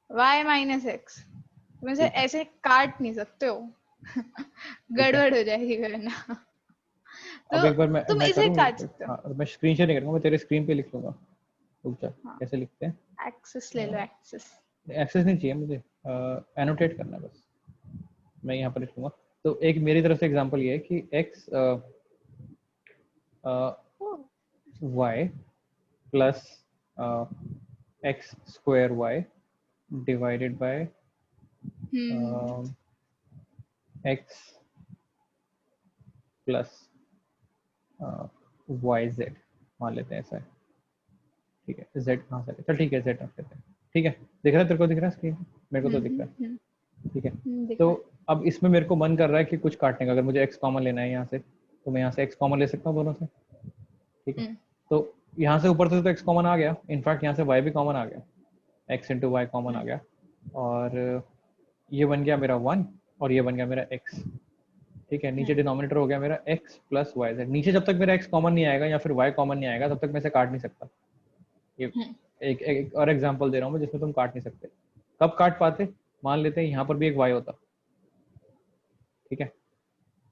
y minus x। तुम इसे ठीक है, ऐसे काट नहीं सकते हो। ठीक है। गड़बड़ हो जाएगी वरना। अब तो एक बार मैं तुम मैं इसे करूँ? काट सकते हो। हाँ, मैं स्क्रीन शेयर नहीं करूँगा, मैं तेरे स्क्रीन पे लिख लूंगा। रुक जा, हाँ, कैसे लिखते हैं? एक्सेस ले लो, एक्सेस। एक्सेस नहीं चाहिए मुझे, एनोटेट करना है बस। मैं यहाँ पर लिख लूंगा। तो एक मेरी तरफ से एग्जांपल ये है कि x y plus x square y divided by hmm x plus Y Z मान लेते हैं ऐसा है। ठीक है, z कहाँ से? चल ठीक है, z रख लेते हैं। ठीक है, दिख रहा है तेरे को? दिख रहा है स्क्रीन? मेरे को तो दिख रहा है। ठीक है, तो दिखा। अब इसमें मेरे को मन कर रहा है कि कुछ काटने का। अगर मुझे x कॉमन लेना है यहाँ से, तो मैं यहाँ से x कॉमन ले सकता हूँ दोनों से। ठीक है, तो यहाँ से ऊपर से तो x कॉमन आ गया, इनफैक्ट यहाँ से y भी कॉमन आ गया, x इंटू वाई कॉमन आ गया, और ये बन गया मेरा 1 और ये बन गया मेरा x। ठीक है, नीचे डिनोमिनेटर हो गया मेरा x प्लस वाई जेड। नीचे जब तक मेरा x कॉमन नहीं आएगा या फिर y कॉमन नहीं आएगा, तब तक मैं इसे काट नहीं सकता। ये एक और एग्जांपल दे रहा हूँ मैं जिसमें तुम काट नहीं सकते। कब काट पाते? मान लेते हैं यहाँ पर भी एक y होता। ठीक है,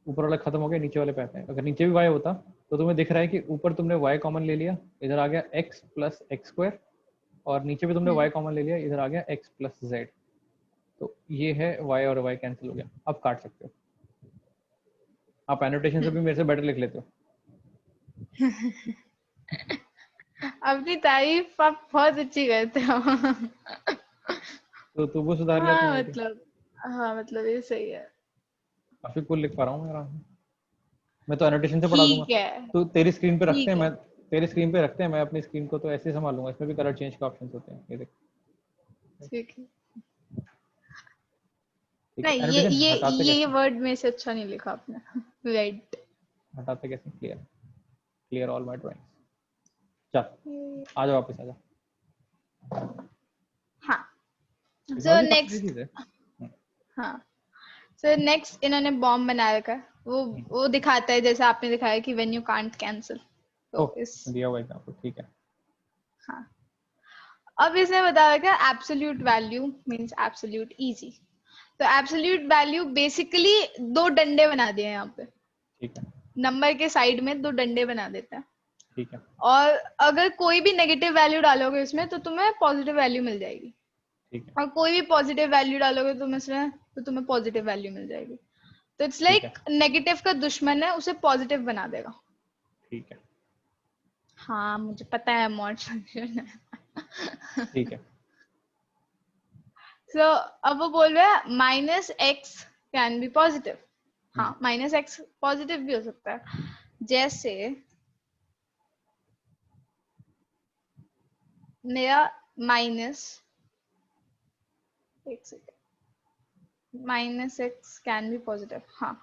ऊपर वाला खत्म हो गया, नीचे वाले पे आते हैं। अगर नीचे भी y होता तो तुम्हें दिख रहा है कि ऊपर तुमने y कॉमन ले लिया, इधर आ गया x प्लस एक्स स्क्वायर, और नीचे भी तुमने y कॉमन ले लिया, इधर आ गया x प्लस जेड। तो ये है y और y कैंसिल हो गया। अब काट सकते हो। आप एनोटेशन से भी मेरे से बेटर लिख लेते हो। अपनी तारीफ आप बहुत अच्छी करते हो। तो तू वो सुधार लिया हाँ तूने भी। मतलब, हाँ मतलब ये सही है। काफी कूल लिख पा रहा हूँ यार। मैं तो एनोटेशन से पढ़ा दूंगा। ठीक है, तो तेरी स्क्रीन पे रखते ठीक हैं, है, मैं तेरी स्क्रीन पे रखते हैं, मैं अपनी स्क्रीन को तो ऐसे ही संभालूंगा। इसमें भी कलर चेंज के ऑप्शंस होते हैं, ये देख। ठीक है। ठीक है, नहीं, ये एनोटेशन ये हटाते ये कैसे? वर्ड में से अच्छा नहीं लिखा आपने। रेड। हटाते कैसे? Clear, clear all my drawings. चल, आ जा वापस आ जा। हाँ, सो टेक्नोलॉजी काफी नेक्स्ट। चीज है। हाँ, सो नेक्स्ट इन्होंने बॉम्ब बना रखा है। वो दिखाता है जैसे आपने दिखाया कि व्हेन यू कांट कैंसिल। तो ओह, इस, दिया हुआ एग्जांपल, ठीक है। हाँ, अब इसने बताया कि absolute value means absolute easy. तो एब्सोल्यूट वैल्यू बेसिकली दो डंडे बना दिए हैं यहाँ पे। ठीक है, नंबर के साइड में दो डंडे बना देते हैं, ठीक है, और अगर कोई भी नेगेटिव वैल्यू डालोगे इसमें तो तुम्हें पॉजिटिव वैल्यू मिल जाएगी, ठीक है, और कोई भी पॉजिटिव वैल्यू डालोगे तुम इसमें तो तुम्हें पॉजिटिव वैल्यू मिल जाएगी। तो इट्स ठीक है, लाइक नेगेटिव का दुश्मन है, उसे पॉजिटिव बना देगा। ठीक है, हाँ, मुझे पता है मॉड फंक्शन है। ठीक है। सो अब वो बोल रहे हैं minus x can be positive. हाँ, माइनस एक्स पॉजिटिव भी हो सकता है। जैसे मेरा माइनस, एक second, minus x can be positive. हाँ,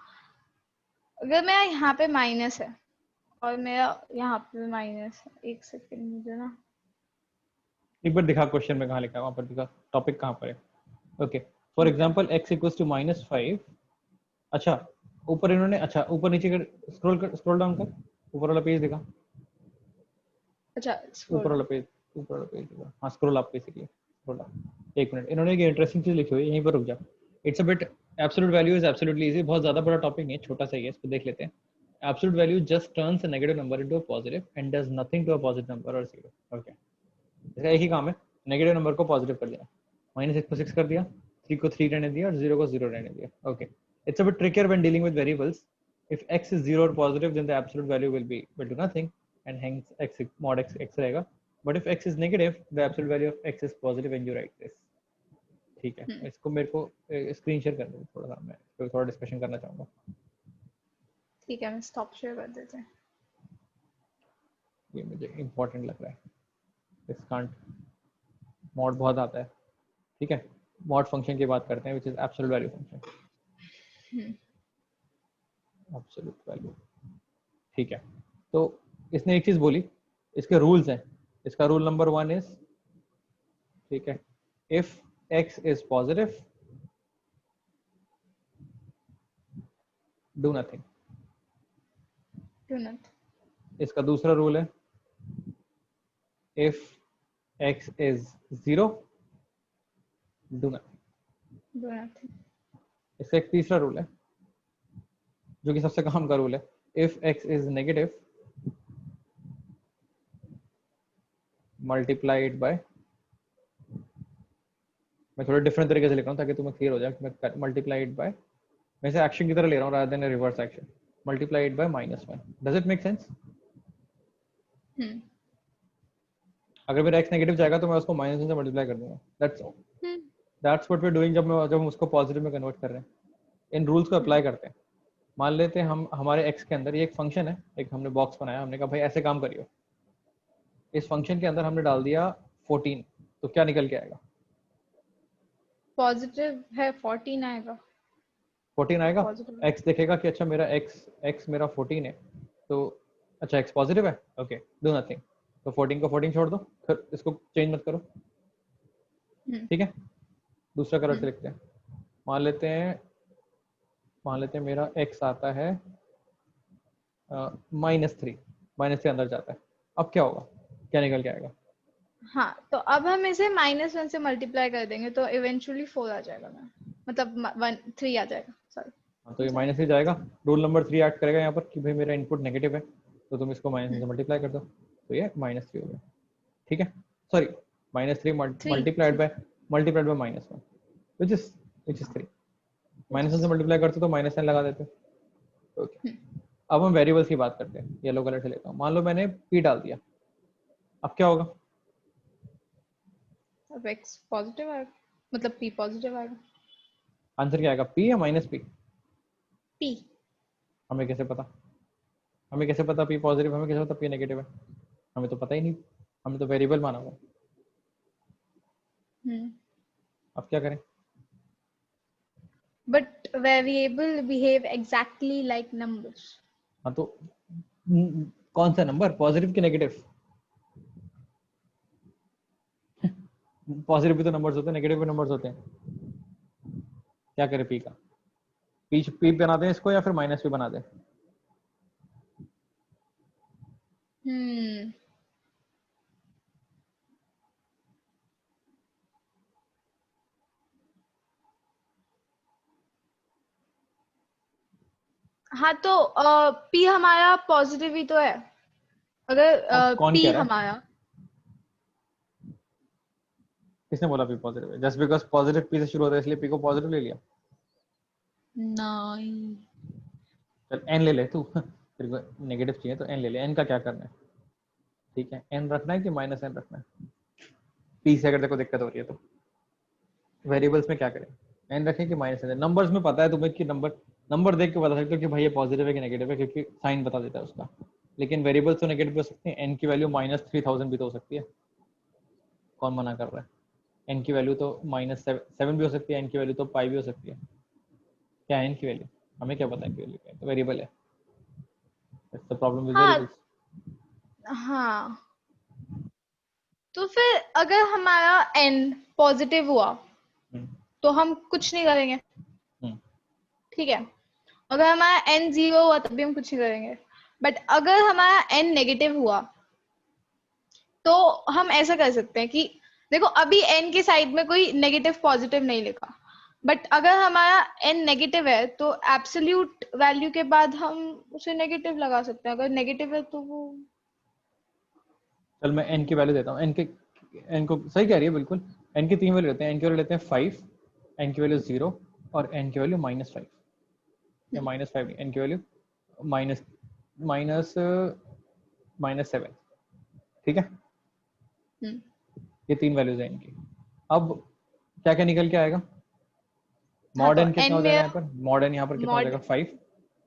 अगर मेरा यहाँ पे माइनस है और मेरा यहाँ पे माइनस है, एक सेकेंड मुझे ना, एक बार दिखा क्वेश्चन में कहाँ लिखा है, वहां पर दिखा टॉपिक कहाँ पर है। ओके, फॉर रुको। Example x equals to -5। अच्छा, ऊपर इन्होंने, अच्छा ऊपर नीचे कर, स्क्रॉल डाउन कर, ऊपर वाला पेज दिखा। अच्छा, ऊपर स्क्रॉल वाला डाउन। पेज, ऊपर वाला पेज दिखा। हाँ, scroll up basically, scroll up. एक मिनट, इन्होंने एक इंटरेस्टिंग चीज लिखी हुई है, यहीं पर रुक जा। It's a bit, absolute value is absolutely easy. बहुत ज्यादा बड़ा टॉपिक नहीं है, छोटा सा ही है, इसको देख लेते हैं। Absolute value just turns a negative number into a positive and does nothing to a positive number और जीरो। ओके, इसका एक ही काम है, नेगेटिव नंबर को पॉजिटिव कर देना। -6 को 6 कर दिया, 3 को 3 रहने दिया, और 0 को 0 रहने दिया। Okay, it's a bit trickier when dealing with variables. if x is 0 or positive, then the absolute value will be equal to nothing, and hence x mod x रहेगा। but if x is negative, the absolute value of x is positive and you write this। ठीक है, इसको मेरे को स्क्रीन शेयर कर दो थोड़ा सा, मैं इस पे थोड़ा डिस्कशन करना चाहूंगा। ठीक है, मैं स्टॉप शेयर कर देते हैं। ये मुझे इंपॉर्टेंट लग रहा है। दिस कांट, मॉड बहुत आता है। ठीक है, मॉड फंक्शन की बात करते हैं, which is absolute value function. Absolute value, ठीक है। तो इसने एक चीज बोली, इसके रूल्स हैं। इसका रूल नंबर 1 इज ठीक है, if x is positive do nothing. Do not. इसका दूसरा रूल है if x is 0 do nothing. Do nothing. इसका एक तीसरा रूल है जो कि सबसे काम का रूल है, if x is negative multiplied by, मैं थोड़ा डिफरेंट तरीके से लिख रहा हूँ ताकि तुम्हें क्लियर हो जाए। मैं मल्टीप्लाइड बाय, मैं इसे एक्शन की तरह ले रहा हूँ rather than reverse action, multiplied by -1। Does it make sense? अगर मेरा x नेगेटिव जाएगा तो मैं उसको -1 से मल्टीप्लाई कर दूंगा। That's what we are doing जब हम उसको पॉजिटिव में कन्वर्ट कर रहे हैं। इन रूल्स को अप्लाई करते हैं। मान लेते हैं हम हमारे x के अंदर ये एक फंक्शन है, एक हमने बॉक्स बनाया, हमने कहा भाई ऐसे काम करियो। इस फंक्शन के अंदर हमने डाल दिया 14, तो क्या निकल के आएगा? पॉजिटिव है 14 आएगा। 14 आएगा। Positive. x देखेगा कि अच्छा मेरा x मेरा 14 है, तो अच्छा x पॉजिटिव है, ओके डू नथिंग। तो 14 को 14 छोड़ दो, फिर इसको चेंज मत करो, ठीक है। दूसरा कलर से लिखते हैं। मान लेते हैं मेरा x आता है -3, -3 अंदर जाता है। अब क्या होगा, क्या निकल के आएगा? हाँ, तो अब हम इसे -1 से मल्टीप्लाई कर देंगे तो इवेंचुअली 4 आ जाएगा ना, मतलब 3 आ जाएगा, सॉरी। हाँ, तो ये -3 जाएगा। रूल नंबर 3 ऐड करेगा यहाँ पर कि भाई मेरा इनपुट नेगेटिव है, तो तुम इसको -1 से मल्टीप्लाई कर दो, तो ये -3 हो गया, ठीक है। Sorry, -3 multiplied by -1 which is 3। -1 से मल्टीप्लाई करते तो -10 लगा देते, ओके। अब हम वेरिएबल्स की बात करते हैं। येलो कलर से लेता हूँ। मान लो मैंने p डाल दिया, अब क्या होगा? अब x पॉजिटिव आएगा, मतलब p पॉजिटिव आएगा। आंसर क्या आएगा, p या -p? p। हमें कैसे पता p पॉजिटिव, हमें कैसे पता p नेगेटिव है? हमें तो पता ही नहीं, हमें तो वेरिएबल माना हुआ। अब क्या करें? But variable behave exactly like numbers. हाँ, तो कौन सा नंबर, पॉजिटिव कि नेगेटिव? पॉजिटिव भी तो नंबर्स होते हैं, नेगेटिव भी नंबर्स होते हैं। क्या करें p का? p बना दें इसको या फिर -p बना दें? हाँ, तो p हमारा पॉजिटिव ही तो है। अगर कौन p कह रहा है? हमारा, किसने बोला p पॉजिटिव है? जस्ट बिकॉज पॉजिटिव p से शुरू होता है इसलिए p को पॉजिटिव ले लिया? नहीं। चल n ले ले तू, तेरे को नेगेटिव चाहिए तो n ले ले। n का क्या करना है? ठीक है, n रखना है कि -n रखना है? p से अगर तेरे को दिक्कत हो रही है तो वेरिएबल्स में क्या करें, n रखें कि -n? नंबर्स में पता है तुम्हें कि नंबर देख के बता सकते हो कि भाई ये पॉजिटिव है कि नेगेटिव है, क्योंकि साइन बता देता है उसका। लेकिन वेरिएबल्स तो नेगेटिव हो सकते हैं। n की वैल्यू -3000 भी तो हो सकती है, कौन मना कर रहा है? n की वैल्यू तो -7 भी हो सकती है, n की वैल्यू तो पाई भी हो सकती है। क्या है n की वैल्यू? हमें क्या पता है कि वैल्यू क्या है? तो वेरिएबल है। That's the problem with variables. हाँ, तो फिर अगर हमारा n पॉजिटिव हुआ तो हम कुछ नहीं करेंगे, ठीक है। अगर हमारा n 0 हुआ तब भी हम कुछ नहीं करेंगे। बट अगर हमारा n नेगेटिव हुआ तो हम ऐसा कर सकते हैं कि देखो, अभी n की साइड में कोई नेगेटिव पॉजिटिव नहीं लिखा, बट अगर हमारा n नेगेटिव है तो एब्सोल्यूट वैल्यू के बाद हम उसे नेगेटिव लगा सकते हैं। अगर नेगेटिव है तो वो, चल मैं n की वैल्यू देता हूँ। n को सही कह रही है बिल्कुल। n की 3 वैल्यू लेते हैं। n की वैल्यू लेते हैं 5, n की वैल्यू 0 और n की वैल्यू -5 या -5 नहीं, n की वैल्यू -7, ठीक है। ये 3 वैल्यूज है इनकी। अब क्या क्या निकल के आएगा? मॉड n कितना हो जाएगा यहाँ पर? मॉड n यहाँ पर कितना हो जाएगा? 5।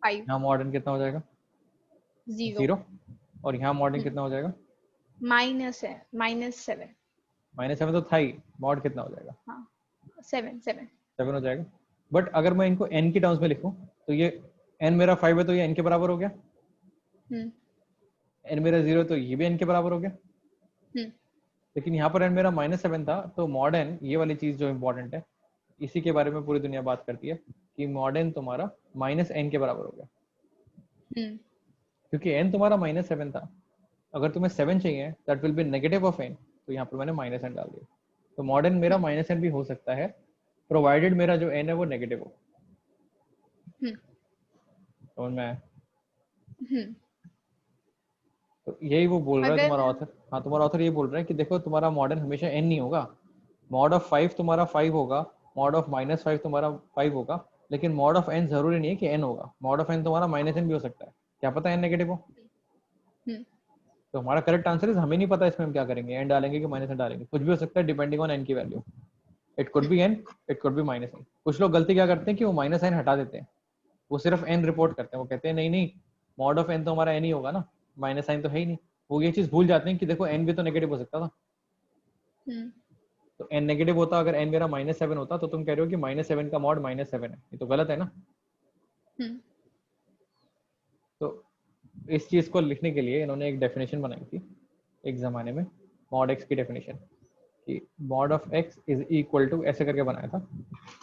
यहाँ मॉड n कितना हो जाएगा? 0। और यहाँ मॉड n कितना हो जाएगा? -7। -7 तो था ही। मॉड कितना हो जाएगा? हाँ, 7 7 हो जाएगा। बट अगर मैं इनको n की टर्म्स में लिखूं तो ये n मेरा 5 है तो ये n के बराबर हो गया। n मेरा 0 तो ये भी n के बराबर हो गया। लेकिन यहाँ पर n मेरा -7 था, तो मॉड n, ये वाली चीज जो इम्पोर्टेंट है, इसी के बारे में पूरी दुनिया बात करती है कि मॉड n तुम्हारा -n के बराबर हो गया, क्योंकि n तुम्हारा -7 था। अगर तुम्हें 7 चाहिए, that will be negative of n, तो यहाँ पर मैंने -n डाल दिया। तो मॉड n मेरा -n भी हो सकता है, प्रोवाइडेड मेरा जो n है वो नेगेटिव हो। समझ में आया? तो यही वो बोल रहा है अगर तुम्हारा ऑथर। हाँ, तुम्हारा ऑथर ये बोल रहा है कि देखो तुम्हारा मॉडर्न हमेशा n नहीं होगा, मॉड ऑफ 5 तुम्हारा 5 होगा, मॉड ऑफ -5 तुम्हारा 5 होगा, लेकिन मॉड ऑफ n जरूरी नहीं है कि n होगा। मॉड ऑफ n तुम्हारा -n भी हो सकता है, क्या पता n नेगेटिव हो। तो हमारा करेक्ट आंसर है हमें नहीं पता इसमें हम क्या करेंगे, n डालेंगे कि -n डालेंगे, कुछ भी हो सकता है डिपेंडिंग ऑन n की value. It could be n, it could be -n। कुछ लोग गलती क्या करते हैं कि वो -n हटा देते हैं, वो सिर्फ n रिपोर्ट करते हैं, वो कहते हैं नहीं नहीं मॉड ऑफ n तो हमारा n ही होगा ना, -n तो है ही नहीं। वो ये चीज भूल जाते हैं कि देखो n भी तो नेगेटिव हो सकता था। तो n नेगेटिव होता, अगर n मेरा -7 होता, तो तुम कह रहे हो कि -7 का मॉड -7 है, ये तो गलत है ना। तो इस चीज को लिखने के लिए इन्होंने एक डेफिनेशन बनाई थी एक जमाने में, मॉड x की डेफिनेशन, कि mod of x is equal to, ऐसे करके बनाया था,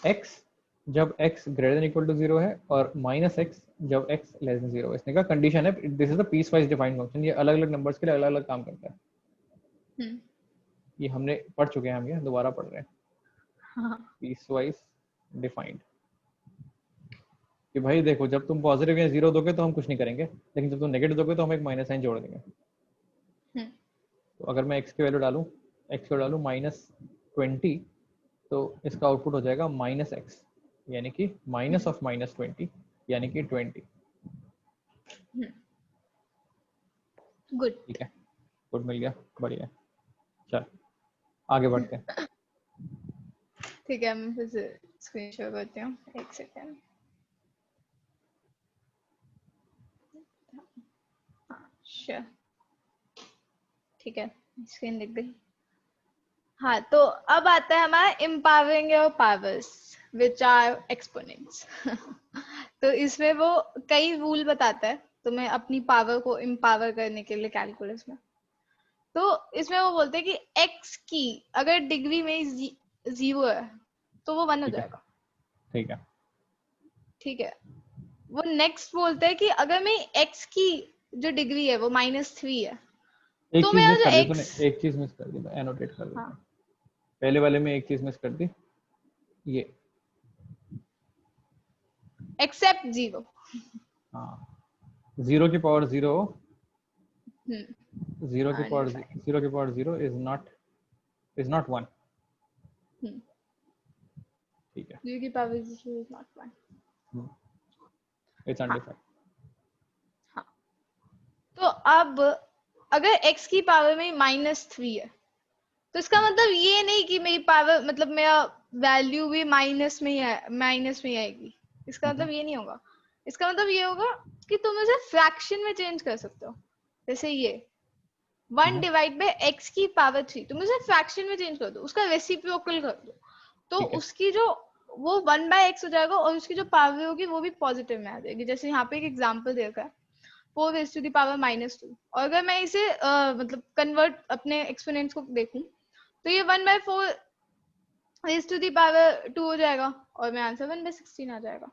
x जब x greater than equal to 0 है और -x जब x लेस देन 0 है। इसने कहा कंडीशन है, this is the piecewise defined function, ये अलग अलग नंबर्स के लिए अलग अलग काम करता है। ये हमने पढ़ चुके हैं, हम ये दोबारा पढ़ रहे हैं। पीस वाइज डिफाइंड, कि भाई देखो जब तुम पॉजिटिव या 0 दोगे तो हम कुछ नहीं करेंगे, लेकिन जब तुम नेगेटिव दोगे तो हम एक माइनस साइन जोड़ देंगे। तो अगर मैं x की वैल्यू डालूं, x को डालूं -20, तो इसका आउटपुट हो जाएगा -x, यानी कि माइनस ऑफ -20 यानी कि 20। गुड, ठीक है, गुड मिल गया, बढ़िया। चल आगे बढ़ते हैं। ठीक है, मैं फिर से स्क्रीन शेयर करती हूँ, एक सेकेंड। श्योर, ठीक है, स्क्रीन दिख गई। हाँ, तो अब आता है हमारा empowering your powers which are exponents. तो इसमें वो कई रूल बताता है तुम्हें अपनी पावर को एम्पावर करने के लिए कैलकुलस में। तो इसमें वो बोलते हैं कि x की अगर डिग्री में 0 है तो वो 1 हो जाएगा। ठीक है, ठीक है, वो नेक्स्ट बोलते हैं कि अगर मैं x की जो डिग्री है वो -3 है, एक तो चीज मेरा मिस जो कर दी x, तूने, एक चीज मिस कर दी, मैं एनोटेट कर देता हूँ। हाँ, पहले वाले में एक चीज मिस कर दी, ये एक्सेप्ट 0। हाँ, 0 की पावर 0, 0 की and पावर fine. 0 की पावर 0 इज नॉट 1। ठीक है, 0 की power 0 is not 1. It's undefined. हाँ, तो अब अगर x की पावर में -3 है, तो इसका मतलब ये नहीं कि मेरी पावर, मतलब मेरा वैल्यू भी माइनस में ही है, माइनस में ही आएगी। इसका मतलब ये नहीं होगा। इसका मतलब ये होगा कि तुम इसे फ्रैक्शन में चेंज कर सकते हो। जैसे ये 1 डिवाइड बाय x की पावर 3, तुम इसे फ्रैक्शन में चेंज कर दो, उसका रेसिप्रोकल कर दो, तो उसकी जो वो 1/x हो जाएगा और उसकी जो पावर होगी वो भी पॉजिटिव में आ जाएगी। जैसे यहाँ पे एक एग्जांपल देखा है, 4 raised to the power -2, और अगर मैं इसे मतलब कन्वर्ट अपने एक्सपोनेंट्स को देखूं, तो ये 1/4 raised to the power 2 हो जाएगा और मेरा आंसर 1/16 आ जाएगा।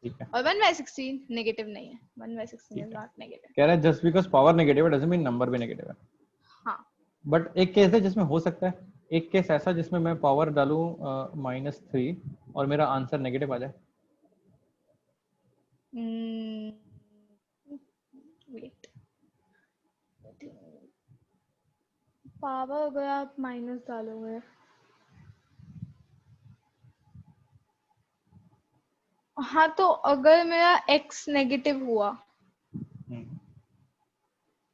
ठीक है, और 1/16 नेगेटिव नहीं है, 1/16 इज नॉट नेगेटिव। कह रहा है जस्ट बिकॉज पावर नेगेटिव है डजंट मीन नंबर भी नेगेटिव है। हाँ, बट एक केस है जिसमें हो सकता है, एक केस ऐसा जिसमें मैं पावर डालूं -3 और मेरा आंसर नेगेटिव आ जाए। वेट, पावर अगर आप माइनस डालोगे, हाँ, तो अगर मेरा x नेगेटिव हुआ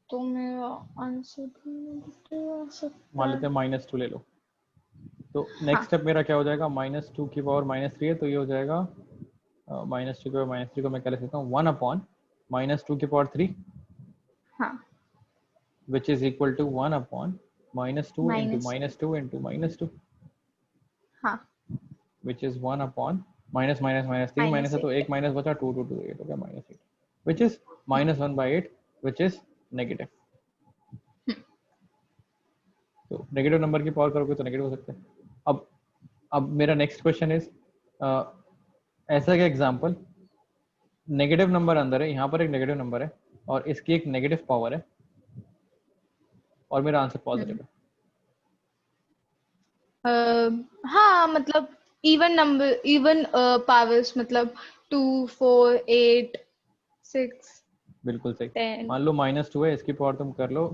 तो मेरा आंसर भी नेगेटिव आ सकता मान है। लेते हैं -2 ले लो, तो नेक्स्ट स्टेप मेरा क्या हो जाएगा, -2 की पावर -3 है, तो ये हो जाएगा -2 की पावर -3 को मैं क्या लिख सकता हूँ, 1 अपॉन -2 की पावर 3, हाँ, which is equal to 1 upon -2 into -2 into -2, हाँ, which is 1 upon minus minus minus 3 minus है तो एक माइनस बचा, 2 2 2 8 हो गया -8, which is -1/8, which is negative। तो नेगेटिव नंबर की पावर करोगे तो नेगेटिव हो सकता है। अब मेरा नेक्स्ट क्वेश्चन इज, ऐसा क्या एग्जांपल, नेगेटिव नंबर अंदर है, यहाँ पर एक नेगेटिव नंबर है और इसकी एक नेगेटिव पावर है और मेरा आंसर पॉजिटिव है। हाँ मतलब इवन नंबर, इवन पावर्स, मतलब 2 4 8 6 बिल्कुल सही। 10। मान लो -2 है, इसकी पावर तुम कर लो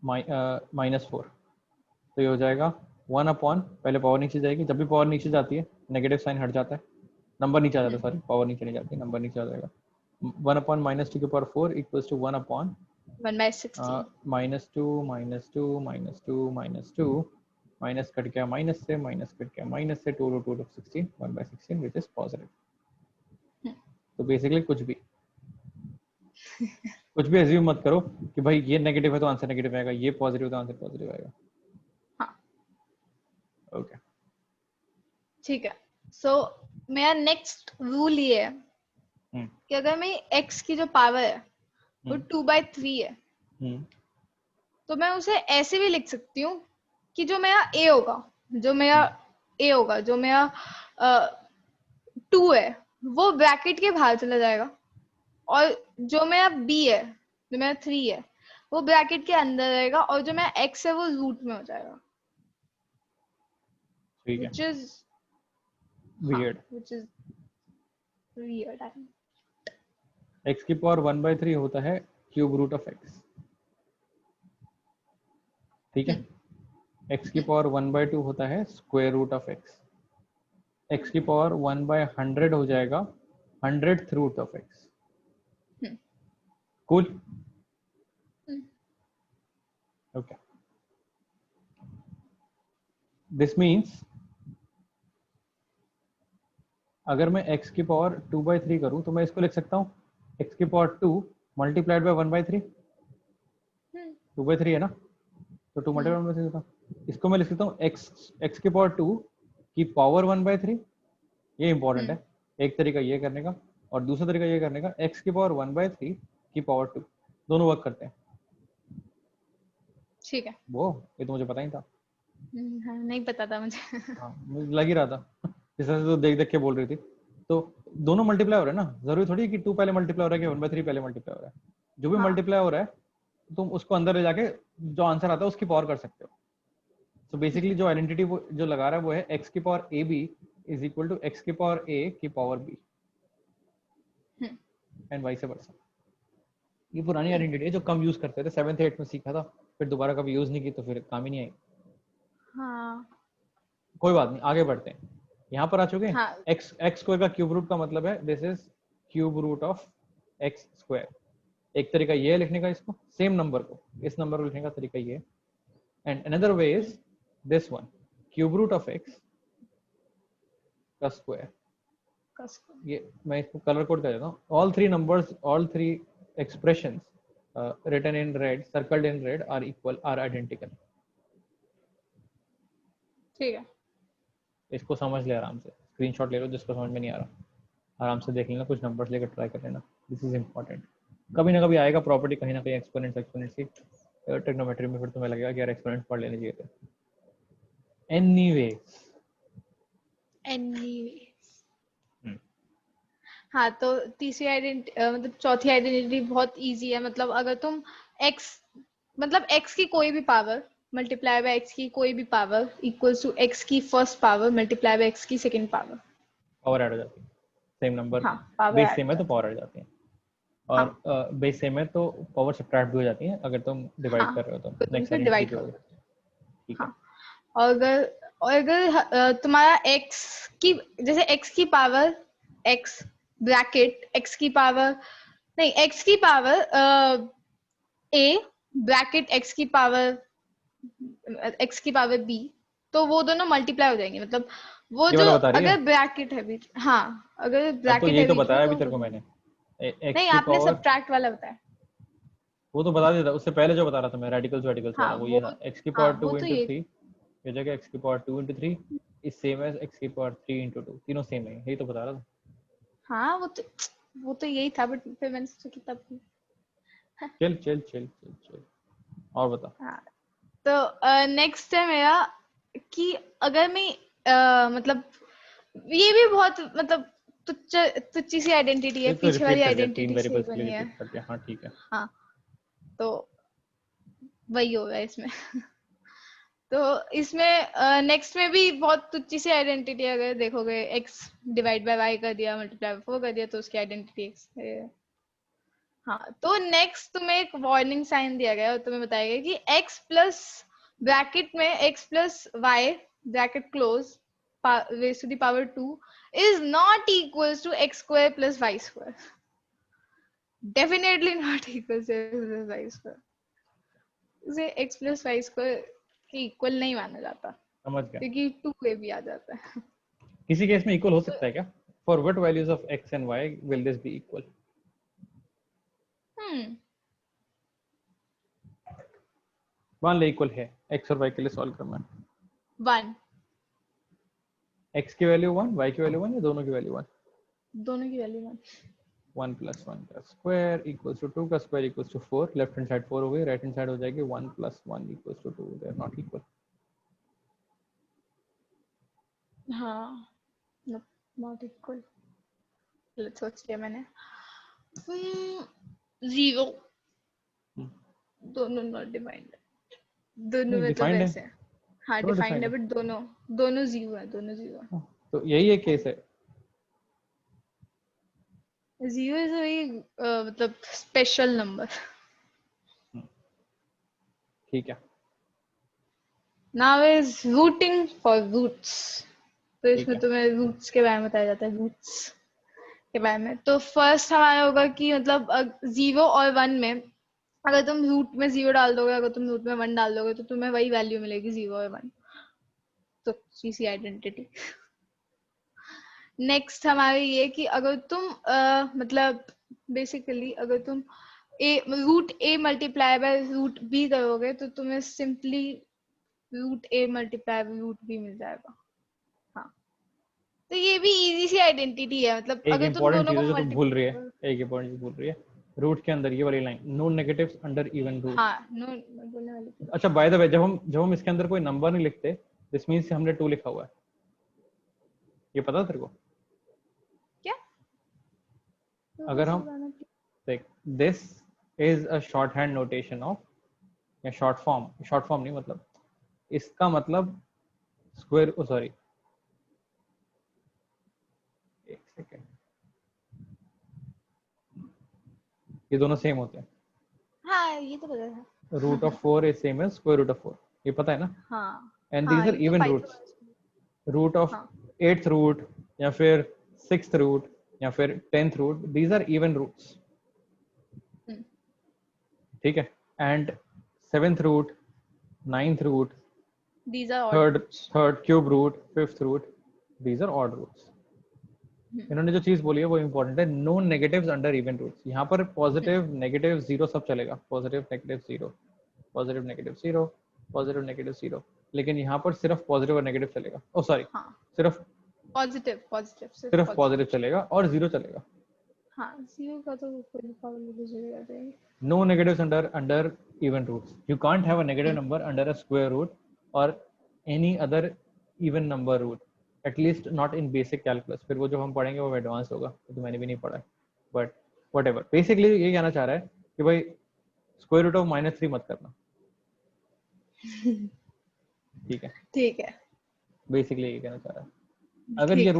-4, तो ये हो जाएगा 1 अपॉन, पहले पावर नीचे जाएगी, जब भी पावर नीचे जाती है नेगेटिव साइन हट जाता है, नंबर नीचे आ जाता है, सॉरी पावर नीचे नहीं जाती, नंबर नीचे आ जाएगा। 1 अपॉन -2 की power 4 equals to 1 upon 1/16। -2 minus cut गया माइनस से, माइनस कट गया माइनस से, 2 root of 16 1/16 which is positive. तो बेसिकली कुछ भी एज्यूम मत करो कि भाई ये नेगेटिव है तो आंसर नेगेटिव आएगा, ये पॉजिटिव है तो आंसर पॉजिटिव आएगा। हाँ ओके ठीक है। सो मेरा नेक्स्ट रूल ये है कि अगर मैं x की जो पावर है वो 2/3 है, तो मैं उसे ऐसे भी लिख सकती हूँ कि जो मेरा a होगा, जो मेरा 2 है वो ब्रैकेट के बाहर चला जाएगा, और जो मेरा b है, जो मेरा 3 है, वो ब्रैकेट के अंदर रहेगा, और जो मेरा x है वो रूट में हो जाएगा, ठीक है, which is weird. which is weird। x की पावर 1/3 होता है क्यूब रूट ऑफ x, ठीक है। x की पावर 1/2 होता है square root of x, x की पावर 1/100 हो जाएगा 100th root of x। Cool, okay. This means अगर मैं x की पावर 2/3 करूं तो मैं इसको लिख सकता हूं x की पावर 2 मल्टीप्लाइड बाय 1/3, 2/3 है ना, तो 2 मल्टीप्लाइड बाय 1/3 होता। इसको मैं लिख सकता हूँ x की पावर 2 की पावर 1/3। ये इंपॉर्टेंट है, एक तरीका ये करने का और दूसरा तरीका ये करने का, x की पावर 1/3 की पावर 2, दोनों वर्क करते हैं। ठीक है। वो ये तो मुझे पता ही था। हाँ, नहीं पता था मुझे। हाँ मुझे लग ही रहा था जिस तरह से तो देख देख के बोल रही थी। तो दोनों मल्टीप्लाई हो रहे हैं ना, जरूरी थोड़ी कि 2 पहले मल्टीप्लाई हो रहा है कि 1/3 पहले मल्टीप्लाई हो रहा है। जो भी हाँ मल्टीप्लाई हो रहा है तुम उसको अंदर ले जाके जो आंसर आता है उसकी पावर कर सकते हो। तो बेसिकली जो आइडेंटिटी जो लगा रहा है वो है x की power a b is equal to x की पावर a की power b and vice versa. ये पुरानी आइडेंटिटी है जो कम यूज करते थे, 7th 8th में सीखा था, फिर दोबारा कभी यूज नहीं की तो फिर काम ही नहीं आई। हाँ कोई बात नहीं, आगे बढ़ते हैं। यहाँ पर आ चुके हैं। हाँ x स्क्वायर का क्यूब रूट का मतलब है this is cube root of x square. एक तरीका ये है लिखने का इसको, सेम नंबर को इस नंबर को लिखने का तरीका ये है। And another way is this one, cube root of x का स्क्वायर। ये मैं इसको कलर कोड कर देता हूँ। All three numbers, all three expressions written in red, circled in red are equal, are identical। ठीक है। इसको समझ ले आराम से, स्क्रीनशॉट ले लो जिसको समझ में नहीं आ रहा, आराम से देख लेना, कुछ नंबर्स लेकर ट्राई कर लेना। दिस इज इंपॉर्टेंट, कभी ना कभी आएगा प्रॉपर्टी कहीं ना कहीं एक्सपोनेंट्स की ट्रिग्नोमेट्री में, फिर तुम्हें लगेगा कि यार एक्सपोनेंट्स पढ़ लेने चाहिए थे। एनीवेज हाँ तो तीसरी आइडेंटिटी मतलब चौथी आइडेंटिटी बहुत इजी है। मतलब अगर तुम x, मतलब x की कोई भी पावर मल्टीप्लाई बाय x की कोई भी पावर इक्वल्स टू x की first power multiply by x की सेकंड पावर। पावर ऐड हो जाती है, सेम नंबर हाँ पावर बेस ऐड सेम हो है तो जाती पावर ऐड जाती है, है। और बेस सेम है तो पावर सब्ट्रैक्ट भी हो जाती है अगर तुम डिवाइड कर रहे हो तो। तो तुम नेक्स्ट इसे आइडेंटिटी डिवाइड की होगी, करो। ठीक है। हाँ और अगर तुम्हारा x की, जैसे x की पावर x ब्रैकेट x की पावर नहीं x की पावर a ब्रैकेट x की पावर b, तो वो दोनों मल्टीप्लाई हो जाएंगे। मतलब वो ये जो वाला बता रही है, अगर ब्रैकेट है बीच, हाँ अगर अब तो ब्रैकेट यही है तो बीच में बताया अभी तो तेरे वो को मैंने, एक्स नहीं, की आपने पावर, सब्ट्रैक्ट वाला बताया। वो तो बता देता, उससे पहले जो बता रहा था मैं रेडिकल्स वेडिकल्स हाँ वाला वो ये था, एक्स की हाँ पावर वो 2 तो इंटू ये, 3 ये जगह एक्स की power 2 into 3 is same as x की पावर 3 इंटू 2, तीनों सेम है, यही तो बता रहा था। हाँ वो तो यही था, बट फिर मैंने सोचा कि तब चल चल चल चल चल, और बता। हाँ तो नेक्स्ट है मेरा कि अगर मैं मतलब ये भी बहुत मतलब तुच्ची सी आइडेंटिटी है, ये तो पीछे वाली रिपीट कर दिया, 3 आइडेंटिटी से ही वेरिएबल्स के लिए बनी है। रिपीट कर दिया, हाँ ठीक है। हाँ, तो वही होगा इसमें। तो इसमें नेक्स्ट में भी बहुत तुच्ची सी आइडेंटिटी, अगर देखोगे x डिवाइड बाय y कर दिया, मल्टीप्लाई बाय 4 कर दिया, तो उसकी आइडेंटिटी x है। हाँ, तो नेक्स्ट तुम्हें एक वार्निंग साइन दिया गया और तुम्हें बताया गया कि x प्लस ब्रैकेट में x plus y bracket close raised to the power 2 is not equals to x square plus y square. Definitely not equals to x plus y square. इसे x plus y square के इक्वल नहीं माना जाता, समझ गया। क्योंकि 2a भी आ जाता है। किसी केस में इक्वल हो सकता है क्या? For what values of x and y will this be equal? Hmm मान ले इक्वल है, x और y के लिए सॉल्व करना है। 1, x की वैल्यू 1, y की वैल्यू 1 या दोनों की वैल्यू 1? दोनों की वैल्यू 1। 1 प्लस 1 का स्क्वायर इक्वल्स टू 2 का square equals to 4। Left hand side 4 हो गई, राइट हैंड साइड हो जाएगी 1 plus 1 equals to 2। They are not equal. हाँ, नॉट इक्वल। सोच लिया मैंने। 0, दोनों नॉट डिफाइंड। दोनों नहीं में तो डिफाइंड है, वैसे हाँ दोनों डिफाइंड डिफाइंड है, है। बट दोनों दोनों 0 है, दोनों 0 है। तो यही एक केस है। 0 इज अ वेरी मतलब स्पेशल नंबर। ठीक है, now is rooting for roots. तो ठीक इसमें है। तुम्हें रूट्स के बारे में बताया जाता है, रूट्स के बारे में। तो फर्स्ट हमारा होगा कि मतलब 0 और 1 में अगर तुम रूट में 0 डाल दोगे, अगर तुम रूट में 1 डाल दोगे, तो तुम्हें वही वैल्यू मिलेगी, 0 और 1। तो सी आइडेंटिटी। नेक्स्ट हमारी ये कि अगर तुम मतलब बेसिकली अगर तुम root A multiply by root B करोगे, तो तुम्हें simply root A multiply by root B मिल जाएगा। हाँ, तो ये भी इजी सी आइडेंटिटी है, मतलब एक अगर तुम इंपॉर्टेंट दोनों चीज को है जो तुम भूल रही है, मल्टीप्लाई। एक इंपॉर्टेंट चीज भूल रही है। रूट के अंदर ये वाली line, no negatives under even root. हाँ, नो बोलने वाली थी। अच्छा बाय द वे, जब हम इसके अंदर कोई नंबर नहीं लिखते, दिस मींस हमने 2 लिखा हुआ है। ये पता तेरे को? क्या? अगर हम देख, this is a short hand notation of, या शॉर्ट फॉर्म नहीं, मतलब इसका मतलब स्क्वायर, ओ सॉरी एक सेकेंड, ये दोनों सेम होते हैं। हाँ, ये तो पता था। Root of 4 is same as square root of 4, ये पता है ना? हाँ एंड दीज हाँ, आर ये तो इवन रूट्स। पाइथागोरस में। रूट ऑफ हाँ। 8th रूट या फिर 6th रूट या फिर 10th root, these are even roots. हम्म, ठीक है। And 7th root, 9th root, these are odd third roots. Third cube root, 5th root, these are odd roots. इन्होंने जो चीज बोली है वो इंपॉर्टेंट है, no negatives under even roots. यहाँ पर पॉजिटिव नेगेटिव जीरो सब चलेगा, positive negative zero, positive negative zero, positive negative zero, लेकिन यहाँ पर सिर्फ पॉजिटिव और नेगेटिव चलेगा। ओ सॉरी, हाँ, सिर्फ पॉजिटिव पॉजिटिव सिर्फ सिर्फ पॉजिटिव। पॉजिटिव चलेगा और जीरो चलेगा। हाँ, 0 का तो कोई पावर जीरो आ जाएगी। No negatives under even roots. You can't have a negative number under a square root or any other even number root. At least not in basic calculus. फिर वो जो हम पढ़ेंगे वो एडवांस होगा, तो मैंने भी नहीं पढ़ा है, बट whatever. Basically ये कहना चाह रहा है कि भाई स्क्वायर रूट ऑफ -3 मत करना। ठीक है, ठीक है, बेसिकली ये कहना चाह रहा है। अगर ठीक है।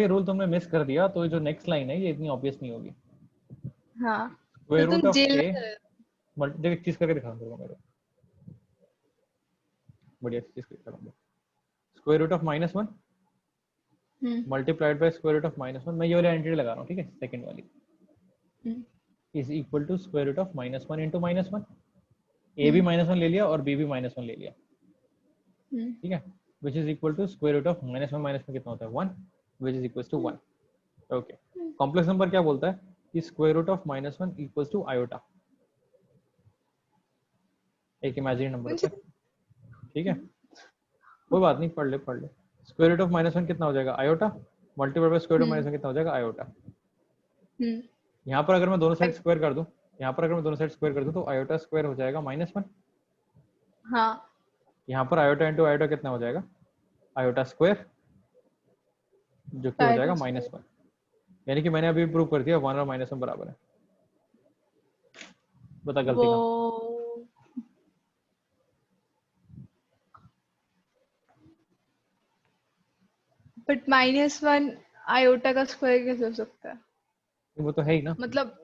ये रूल तुमने मिस कर दिया, तो जो नेक्स्ट लाइन है ये इतनी ऑब्वियस नहीं होगी। हाँ, तो स्क्वायर रूट तुम ऑफ जेल ए, में चले जाओ। देख एक चीज करके दिखा दूंगा मेरे, बढ़िया चीज करके दिखाऊंगा। Square root of -1 multiplied by square root of -1, मैं ये वाली आइडेंटिटी लगा रहा हूँ, ठीक है, सेकंड वाली, is equal to square root of -1 into -1। A भी -1 ले लिया और बी भी -1 ले लिया, ठीक है, which is equal to square root of -1 कितना होता है 1, which is equal to 1। Okay, complex number क्या बोलता है कि square root of -1 equal to iota, एक इमेजिनरी नंबर होता है, ठीक है, कोई बात नहीं, पढ़ ले। स्क्वायर रूट ऑफ -1 कितना हो जाएगा iota, multiply by square root of -1 कितना हो जाएगा आयोटा। यहाँ पर अगर मैं दोनों साइड स्क्वायर कर दूं, तो आयोटा स्क्वायर हो जाएगा -1, हाँ यहाँ पर आयोटा इंटू आयोटा कितना हो जाएगा, आयोटा स्क्वायर, जो कि हो जाएगा -1। यानी कि मैंने अभी प्रूव कर दिया 1 और -1 बराबर है। बता गलती वो कहाँ। बट -1 आयोटा का स्क्वायर कैसे हो सकता है? वो तो है ही ना, मतलब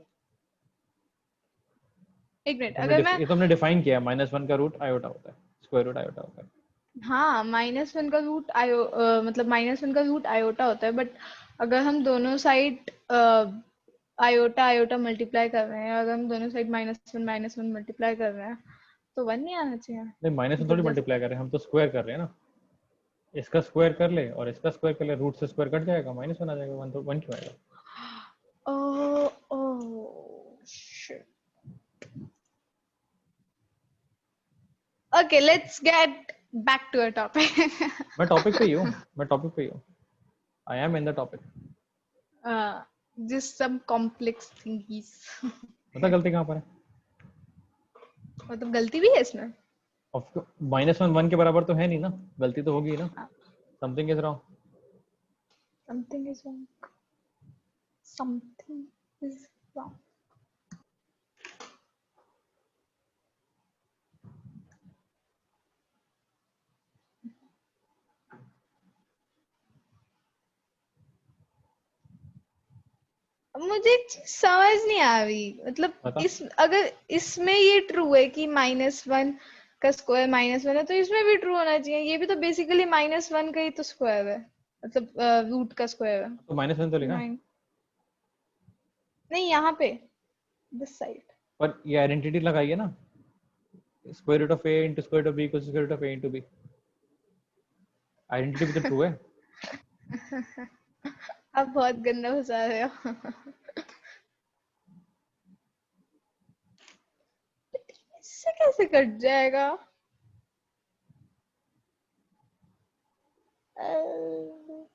एक मिनट, अगर मैं ये तो हमने डिफाइन किया है, -1 का रूट आयोटा होता है, स्क्वायर रूट आयोटा होता है। हाँ -1 का रूट मतलब -1 का रूट आयोटा होता है, बट अगर हम दोनों साइड आयोटा आयोटा मल्टीप्लाई कर रहे हैं, अगर हम दोनों साइड -1 मल्टीप्लाई कर रहे हैं, तो 1 नहीं आना चाहिए। नहीं, -1 थोड़ी मतलब जैसे मल्टीप्लाई कर रहे हैं, हम तो स्क्वायर कर रहे हैं ना। इसका स्क्वायर कर ले और इसका स्क्वायर कर ले, रूट से स्क्वायर कट जाएगा, -1 आ जाएगा, 1 तो 1 क्यों आएगा। Oh oh shit. Okay, let's get back to a topic. मैं टॉपिक पे ही हूँ, मैं टॉपिक पे ही हूँ, I am in the topic. just some complex thingies। बता गलती कहाँ पर है। मतलब गलती भी है इसमें। -1 1 के बराबर तो है नहीं ना, गलती तो होगी ना, हाँ, something is wrong. something is wrong, something is wrong। मुझे एक चीज समझ नहीं आ रही, मतलब बता। इस अगर इसमें ये ट्रू है कि -1 का स्क्वायर -1 है, तो इसमें भी ट्रू होना चाहिए। ये भी तो बेसिकली -1 का ही तो स्क्वायर है, मतलब रूट का स्क्वायर है। तो -1 तो लिखा है, माइन नहीं, यहाँ पे दिस साइड। पर ये आइडेंटिटी लगाइए ना, square root of a into square root of b equals square root of a into b। Identity भी तो ट्रू है। आप बहुत गंदा फंसा रहे हो। इससे कैसे कट जाएगा? अह,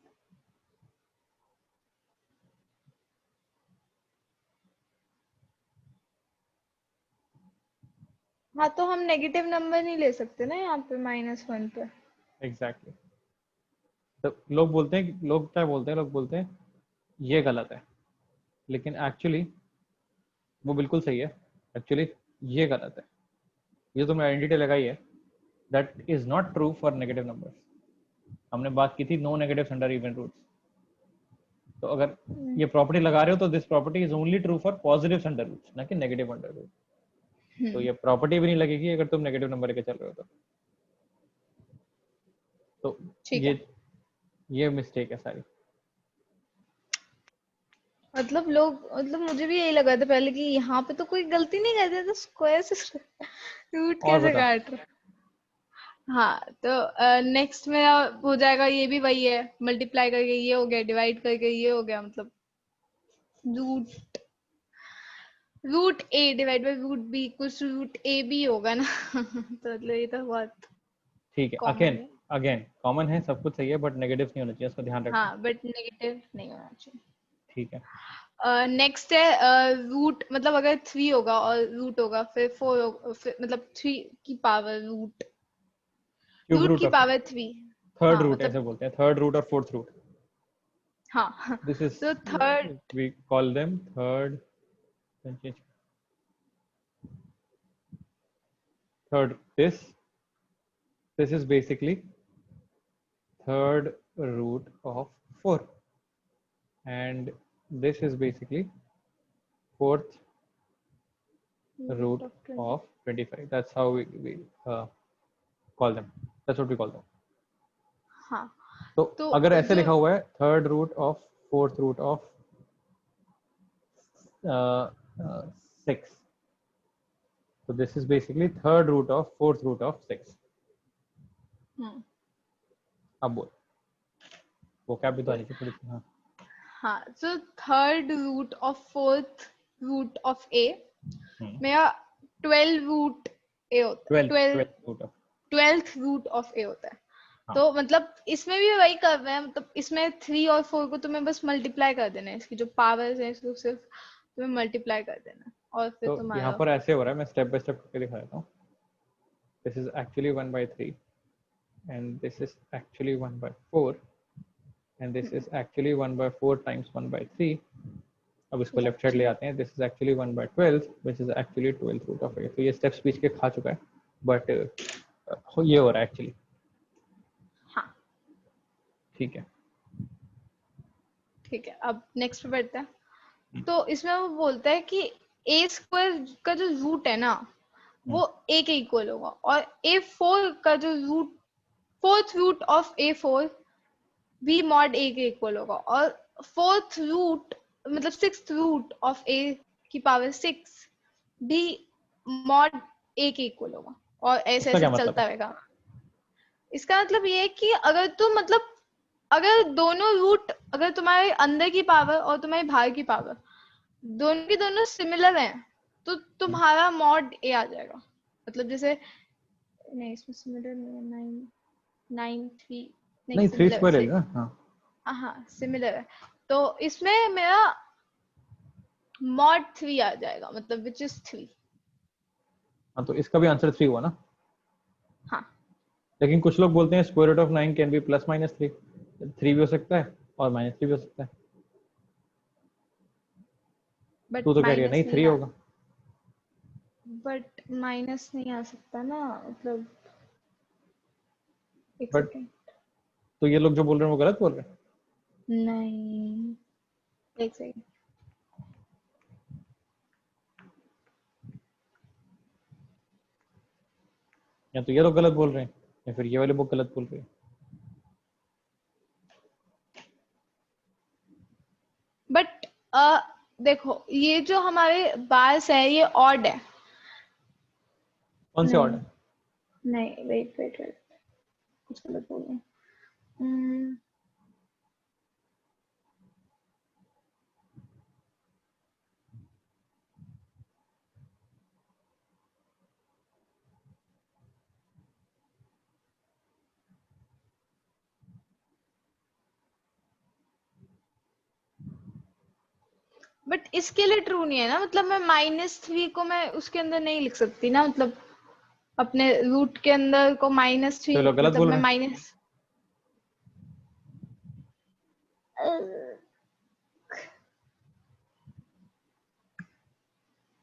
हाँ, तो हम नेगेटिव नंबर नहीं ले सकते ना यहाँ पे -1 पे। Exactly exactly. तो लोग बोलते हैं, लोग क्या बोलते हैं, लोग बोलते हैं ये गलत है, लेकिन एक्चुअली वो बिल्कुल सही है। एक्चुअली ये गलत है, ये तुमने आइडेंटिटी लगाई है, that is not true for negative numbers. हमने बात की थी no negative under even roots. तो अगर ये प्रॉपर्टी लगा रहे हो तो this property is only true for positive under roots, ना कि नेगेटिव अंडर रूट। तो ये प्रॉपर्टी भी नहीं लगेगी अगर तुम नेगेटिव नंबर लेके चल रहे हो तो ठीक है। ये मिस्टेक है सारी। मतलब लोग, मतलब मुझे भी यही लगा था पहले कि यहाँ पे तो कोई गलती नहीं करते, तो स्क्वायर से रूट और कैसे बता। काट रहे। हाँ, तो नेक्स्ट में हो जाएगा, ये भी वही है, मल्टीप्लाई करके ये हो गया, डिवाइड करके ये हो गया, मतलब root root a divide by root b कुछ रूट ए बी होगा ना। तो मतलब ये तो बहुत ठीक है, कॉमन अगेन है। अगेन कॉमन है, सब कुछ सही है, बट नेगेटिव नहीं होना चाहिए, उसका ध्यान रखना। हाँ, बट नेगेटिव नहीं होना चाहिए। ठीक है। नेक्स्ट है रूट, मतलब अगर 3 होगा और रूट होगा, फिर 4 फिर मतलब 3 की power root, cube root root की ऑफ, पावर 3। थर्ड हाँ रूट मतलब ऐसे बोलते हैं, थर्ड रूट और फोर्थ रूट। हाँ। दिस इज, तो third, we call them third, third this is basically third root of 4, and this is basically fourth root of 25. That's how we call them, that's what we call them. हाँ तो तो अगर ऐसे जो लिखा हुआ है third root of fourth root of 6, so this is basically third root of fourth root of 6. अब बोल, वो क्या भी तो आनी चाहिए थोड़ी सी। हाँ, हाँ, so third root of fourth root of A, मेरा 12 रूट ए होता है, 12 12 root of, 12th root of A होता है। हाँ तो मतलब इसमें भी वही कर रहे हैं, मतलब इसमें 3 और 4 को तुम्हें बस मल्टीप्लाई कर देना है, इसकी जो पावर्स है इसको सिर्फ तुम्हें मल्टीप्लाई कर देना है, और फिर तो यहाँ तुम्हारा पर ऐसे हो रहा है, मैं स्टेप बाय स्टेप करके दिखा देता हूँ। this is actually 1 by 3 and this is actually 1 by 4 and this is actually 1 by 4 times 1 by 3. अब इसको लेफ्ट साइड ले आते हैं. This is actually 1 by 12 which is actually 12th root of a. तो ये स्टेप्स बीच के खा चुका है बट ये हो रहा है एक्चुअली. हाँ ठीक है. ठीक है, अब नेक्स्ट पे बढ़ते हैं. तो इसमें वो बोलता है कि a स्क्वायर का जो रूट है ना वो a के इक्वल होगा और a4 का जो root fourth root of a4 भी मॉड a के इक्वल होगा और फोर्थ रूट मतलब सिक्स्थ रूट ऑफ a की पावर 6 भी मॉड a के इक्वल होगा और ऐसे ऐसे चलता रहेगा. इसका मतलब ये है कि अगर तुम मतलब अगर दोनों रूट अगर तुम्हारे अंदर की पावर और तुम्हारे बाहर की पावर दोनों की दोनों सिमिलर हैं तो तुम्हारा मॉड a आ जाएगा. मतलब जैसे नहीं इसमें सिमिलर नहीं 9 3 नहीं 3 स्क्वायर है. हाँ सिमिलर है तो इसमें मेरा मॉड 3 आ जाएगा मतलब विच इज 3. हाँ तो इसका भी आंसर 3 हुआ ना. हाँ लेकिन कुछ लोग बोलते हैं square root of 9 can be plus minus 3. 3 भी हो सकता है और माइनस 3 भी हो सकता है. तू तो कह रही है नहीं 3 होगा. बट माइनस नहीं आ सकता ना मतलब बट तो ये लोग जो बोल रहे हैं वो गलत बोल रहे हैं. नहीं एक सेकंड. या तो ये लोग गलत बोल रहे हैं या फिर ये वाले बुक गलत बोल रहे हैं. बट देखो ये जो हमारे बार्स है ये ऑड है. कौन से ऑड है? नहीं वेट वेट वेट कुछ गलत बोल रहे हैं. बट इसके लिए ट्रू नहीं है ना. मतलब मैं -3 को मैं उसके अंदर नहीं लिख सकती ना. मतलब अपने रूट के अंदर को -3 तो गलत मतलब बोल मैं रहे हैं. माइनस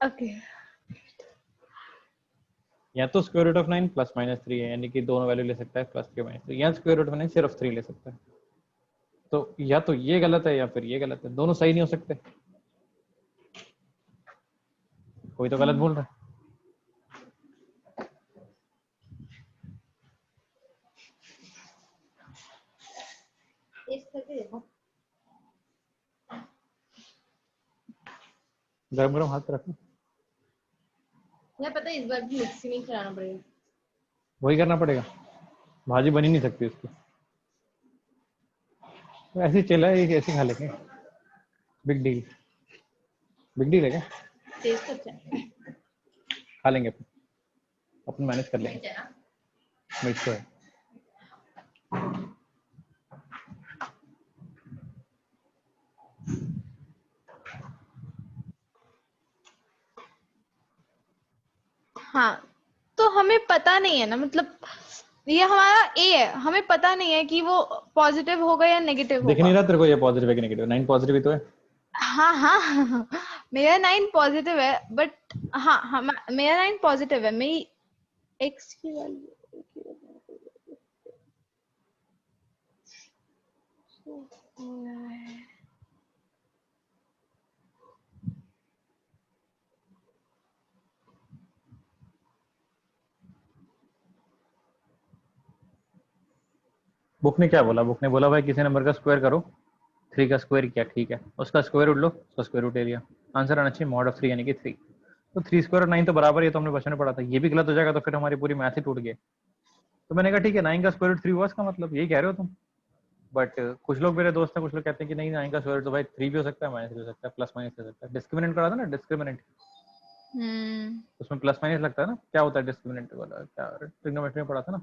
ओके या तो square root of 9 plus minus 3 है यानी कि दोनों वैल्यू ले सकता है प्लस के माइनस 3 या स्क्वायर रूट ऑफ 9 सिर्फ 3 ले सकता है. तो या तो ये गलत है या फिर ये गलत है. दोनों सही नहीं हो सकते. कोई तो गलत बोल रहा है. गरम गरम हाथ पे रखो. मैं पता है इस बार भी मिक्सी नहीं चलाना पड़ेगा. वही करना पड़ेगा. भाजी बनी नहीं सकती उसकी. तो ऐसे ही चला है ऐसे खा लेंगे. बिग डील है क्या? टेस्ट अच्छा है. खा लेंगे अपन मैनेज कर लेंगे. मिर्च तो है. हाँ तो हमें पता नहीं है ना. मतलब ये हमारा ए है हमें पता नहीं है कि वो पॉजिटिव होगा या नेगेटिव होगा. दिख नहीं रहा तेरे को ये पॉजिटिव है कि नेगेटिव? 9 पॉजिटिव ही तो है. हाँ हाँ मेरा 9 पॉजिटिव है बट हाँ मेरा 9 पॉजिटिव है. मेरी एक्स की वैल्यू बुक ने क्या बोला? बुक ने बोला भाई किसी नंबर का स्क्वायर करो. 3 का स्क्वायर किया ठीक है. उसका स्क्वायर रूट लो. उसका स्क्वायर रूट ले लिया. आंसर आना चाहिए मॉड ऑफ 3 यानी कि 3. तो 3 स्क्वायर और 9 तो बराबर है. तो हमने बचपन में पढ़ा था. ये भी गलत हो जाएगा तो फिर हमारी पूरी मैथ ही टूट गई. तो मैंने कहा ठीक है 9 का स्क्वायर रूट 3 हुआ. इसका मतलब यही कह रहे हो तुम. बट कुछ लोग मेरे दोस्त हैं कुछ लोग कहते हैं कि नहीं 9 का स्क्वायर रूट तो भाई 3 भी हो सकता है माइनस भी हो सकता है प्लस माइनस हो सकता है. डिस्क्रिमिनेंट करा था ना डिस्क्रिमिनेंट. उसमें प्लस माइनस लगता है ना. क्या होता है डिस्क्रिमिनेंट वाला? क्या ट्रिग्नोमेट्री में पढ़ा था ना.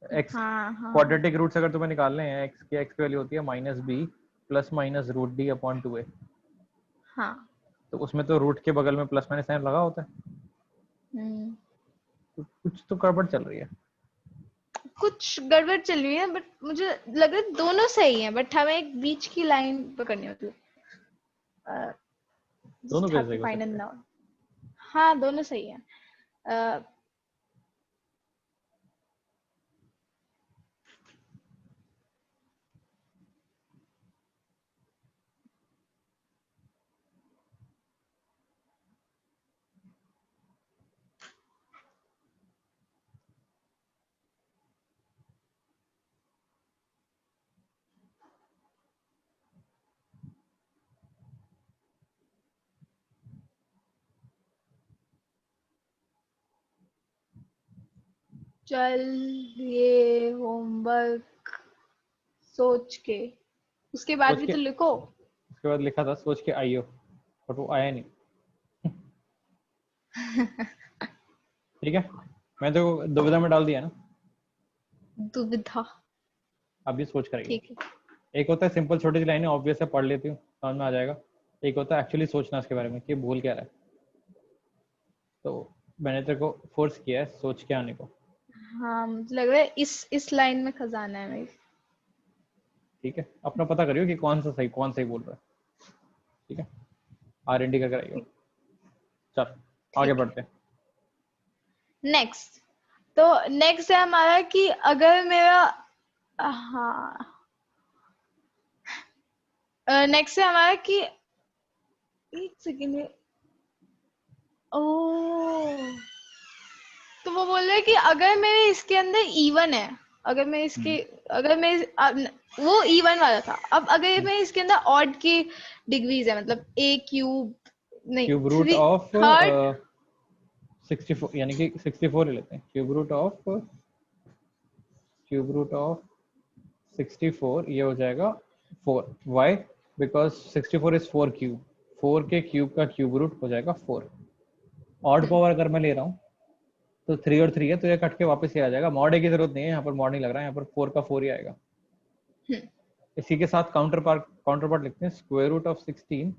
एक्स क्वाड्रेटिक रूट्स अगर तुम्हें निकालने हैं एक्स की वैल्यू होती है -b plus minus root d upon 2a. हाँ तो उसमें तो रूट के बगल में प्लस माइनस साइन लगा होता है. कुछ तो गड़बड़ चल रही है। कुछ गड़बड़ चल रही है बट मुझे लग रहा है दोनों सही है, बट हमें एक बीच की लाइन पकड़नी होती है। दोनों Just कैसे have सही to हो find a सकते हैं? noun. हाँ दोनों सही है। अ, चल ये होमवर्क सोच के उसके बाद सोच भी के तो लिखो। उसके बाद लिखा था सोच के आइयो, बट वो आया नहीं। ठीक है, मैं तो दुविधा में डाल दिया ना। दुविधा। अब ये सोच कर आइयो। ठीक है। एक होता है सिंपल छोटी सी लाइन है, ऑब्वियस है, पढ़ लेती हूँ समझ में आ जाएगा। एक होता है एक्चुअली सोचना इसके बारे में कि भूल क्या रहा है। तो मैंने तेरे को फोर्स किया है सोच के आने को। हाँ मुझे लग रहा है इस लाइन में खजाना है मेरी। ठीक है, अपना पता करियो कि कौन सही बोल रहा है। ठीक है, R&D करके आइयो। चल आगे ठीक है। बढ़ते हैं। नेक्स्ट। तो नेक्स्ट है हमारा कि अगर मेरा, हाँ नेक्स्ट है हमारा कि एक सेकेंड। ओह, तो वो बोल रहे हैं कि अगर मेरे इसके अंदर इवन है, अगर मैं इसके, अगर मैं वो इवन वाला था, अब अगर मैं इसके अंदर ऑड की डिग्रीज है, मतलब ए क्यूब नहीं cube root three of third 64, यानी कि 64 ले लेते हैं। क्यूब रूट ऑफ 64 ये हो जाएगा 4। वाई? Because 64 is 4 cube. 4 के क्यूब का क्यूब रूट हो जाएगा 4। ऑड पावर अगर मैं ले रहा हूँ तो 3 और 3 है, तो ये कट के वापस ही आ जाएगा। मॉड की जरूरत नहीं है, यहाँ पर मॉड नहीं लग रहा है, यहाँ पर 4 का 4 ही आएगा। इसी के साथ काउंटर पार्ट लिखते हैं। Square root of 16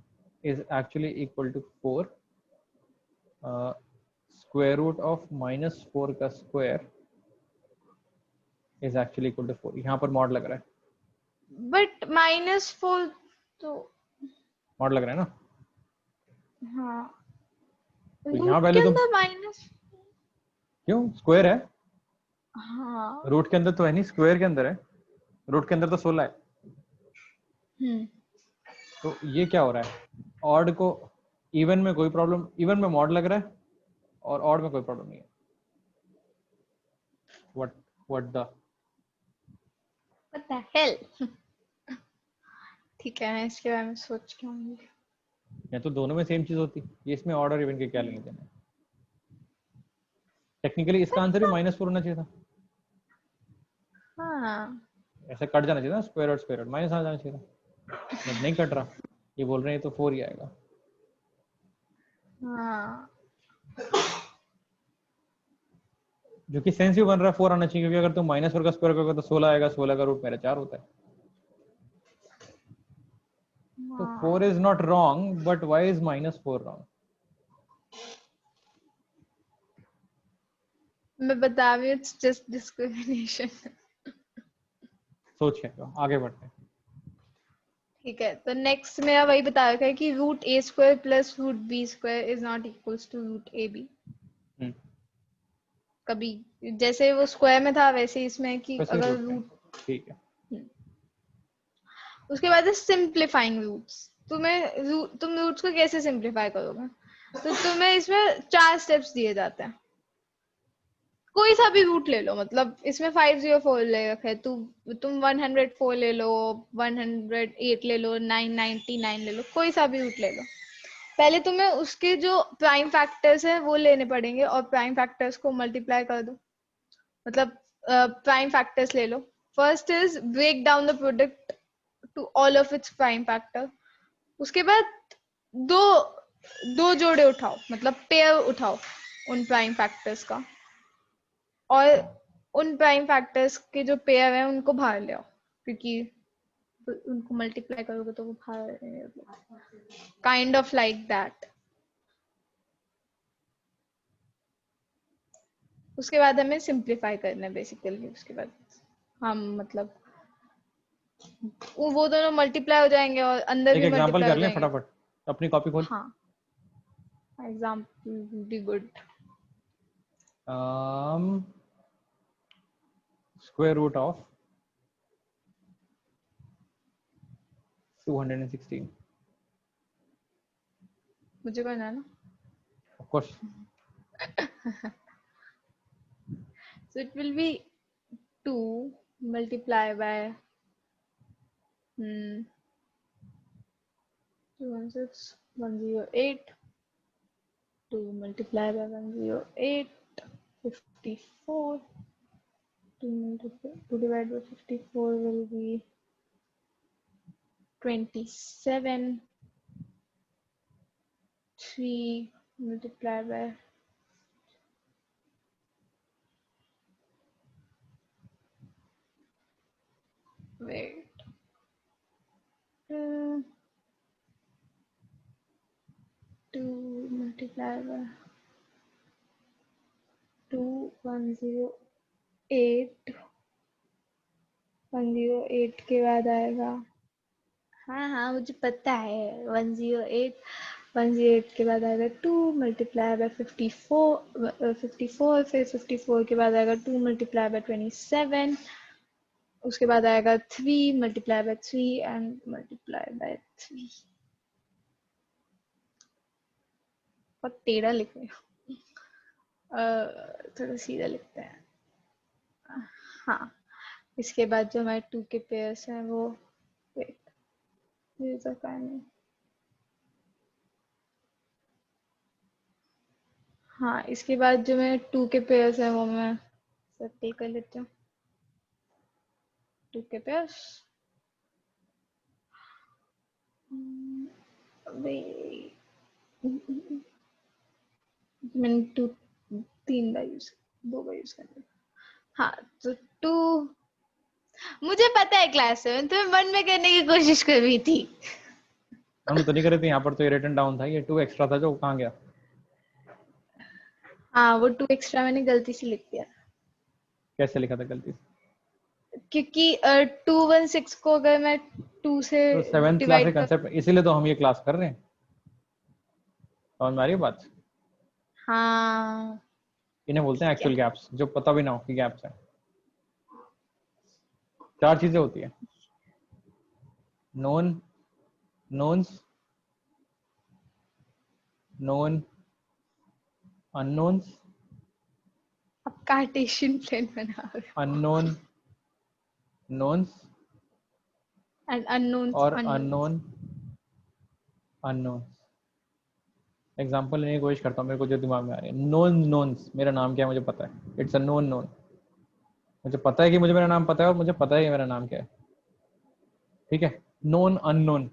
is actually equal to 4। Square root of -4 का square is actually equal to 4। यहाँ पर मॉड लग रहा है, बट -4 तो मॉड लग रहा है ना। हाँ तो यहाँ रूट के पहले तो अंदर माइनस, क्यों स्क्वायर है? हाँ रूट के अंदर तो है नहीं, स्क्वायर के अंदर है। रूट के अंदर तो 16 है। तो ये क्या हो रहा है? ऑड को इवन में कोई प्रॉब्लम, इवन में मॉड लग रहा है और ऑड में कोई प्रॉब्लम नहीं है। What the what the hell. ठीक है मैं इसके बारे में सोच के आऊंगी। या तो दोनों में सेम चीज होती, ये इसमें ऑड और इवन के क्या लेने देने। टेक्निकली इसका आंसर भी -4 होना चाहिए था। हाँ ऐसे कट जाना चाहिए था, स्क्वायर रूट माइनस आ जाना चाहिए था। बट नहीं कट रहा, ये बोल रहे हैं तो 4 ही आएगा। हाँ जो कि सेंस भी बन रहा है 4 आना चाहिए, क्योंकि अगर तुम -4 का स्क्वायर करोगे तो 16 आएगा। 16 का रूट मेरा 4 होता है। तो 4 is not wrong, but why is -4 wrong? मैं बता रही हूँ, इट्स जस्ट डिस्क्रिमिनेशन। सोच के आगे बढ़ते हैं। ठीक है, तो नेक्स्ट मेरा वही बता रखा है कि √a² plus √b² is not equals to √ab। कभी जैसे वो स्क्वायर में था वैसे इसमें है कि वैसे अगर रूट में, ठीक है। उसके बाद है सिंप्लीफाइंग रूट्स। तुम रूट्स को कैसे सिंप्लीफाई करोगे? तो तुम्हें इसमें 4 स्टेप्स दिए जाते हैं। कोई सा भी रूट ले लो, मतलब इसमें 504 ले रखा है, तुम 104 ले लो, 108 ले लो, 999 ले लो, कोई सा भी रूट ले लो। पहले तुम्हें उसके जो प्राइम फैक्टर्स है वो लेने पड़ेंगे और प्राइम फैक्टर्स को मल्टीप्लाई कर दो। मतलब प्राइम फैक्टर्स ले लो। First is break down the product to all of its prime factor. उसके बाद दो दो जोड़े उठाओ, मतलब पेयर उठाओ उन प्राइम फैक्टर्स का, और उन प्राइम फैक्टर्स के जो पेयर है उनको बाहर ले आओ, क्योंकि उनको मल्टीप्लाई करोगे तो वो बाहर, काइंड ऑफ लाइक दैट। उसके बाद हमें सिंप्लीफाई करना है बेसिकली। उसके बाद हम मतलब वो दोनों मल्टीप्लाई हो जाएंगे और अंदर एक भी एग्जांपल मल्टीप्लाई कर हो लें जाएंगे। फटाफट, अपनी कॉपी खोल। हाँ, example be good. Square root of 216, मुझे करना है ना। Of course. So it will be 2 multiply by 216,108. 2 multiply by 108, 54. 2 divided by 54 will be 27. 3 multiply by wait. 2 multiply by 108. 108 के बाद आएगा, हाँ हाँ मुझे पता है, 108 के बाद आएगा 2 मल्टीप्लाई बाय 54, फिर 54 के बाद आएगा 2 मल्टीप्लाई बाय 27, उसके बाद आएगा 3 multiply by 3 and multiply by 3। बहुत टेढ़ा लिख रहे हो, थोड़ा सीधा लिखते हैं। हाँ, इसके बाद जो हमारे 2 के पेयर्स हैं वो वेट नहीं, हाँ इसके बाद जो मैं 2 के पेयर्स हैं वो मैं सर्कल कर लेती हूँ। 2 के पेयर्स मैंने 3 बार यूज, 2 बार यूज कर। हाँ तो 2, मुझे पता है क्लास में तुम्हें मन में करने की कोशिश कर रही थी। हमने तो नहीं करे थे, यहाँ पर तो ये रिटन डाउन था, ये 2 एक्स्ट्रा था जो कहाँ गया? हाँ वो 2 एक्स्ट्रा मैंने गलती से लिख दिया। कैसे लिखा था गलती से? क्योंकि 216 को अगर मैं 2 से तो 7th क्लास के डिवाइड कर, कंसेप्ट, इसीलिए तो हम ये क्लास कर रहे हैं। समझ में आ रही है बात? हाँ इन्हें बोलते हैं ठीक है। एक्चुअल गैप्स, जो पता भी ना हो कि गैप्स हैं। 4 चीजें होती है, नोन, नोन्स, नोन, अननोन्स, अब कार्टेशियन प्लेन बना रहे हो अननोन, नोन्स एंड अननोन्स, और अननोन, अननोन्स। एग्जांपल लेने की कोशिश करता हूँ, मेरे को जो दिमाग में आ रही है। नोन नोन्स, मेरा नाम क्या है मुझे पता है, इट्स अ नोन नोन। मुझे पता है कि मुझे मेरा नाम पता है और मुझे पता है कि मेरा नाम क्या है, ठीक है। नोन अननोन,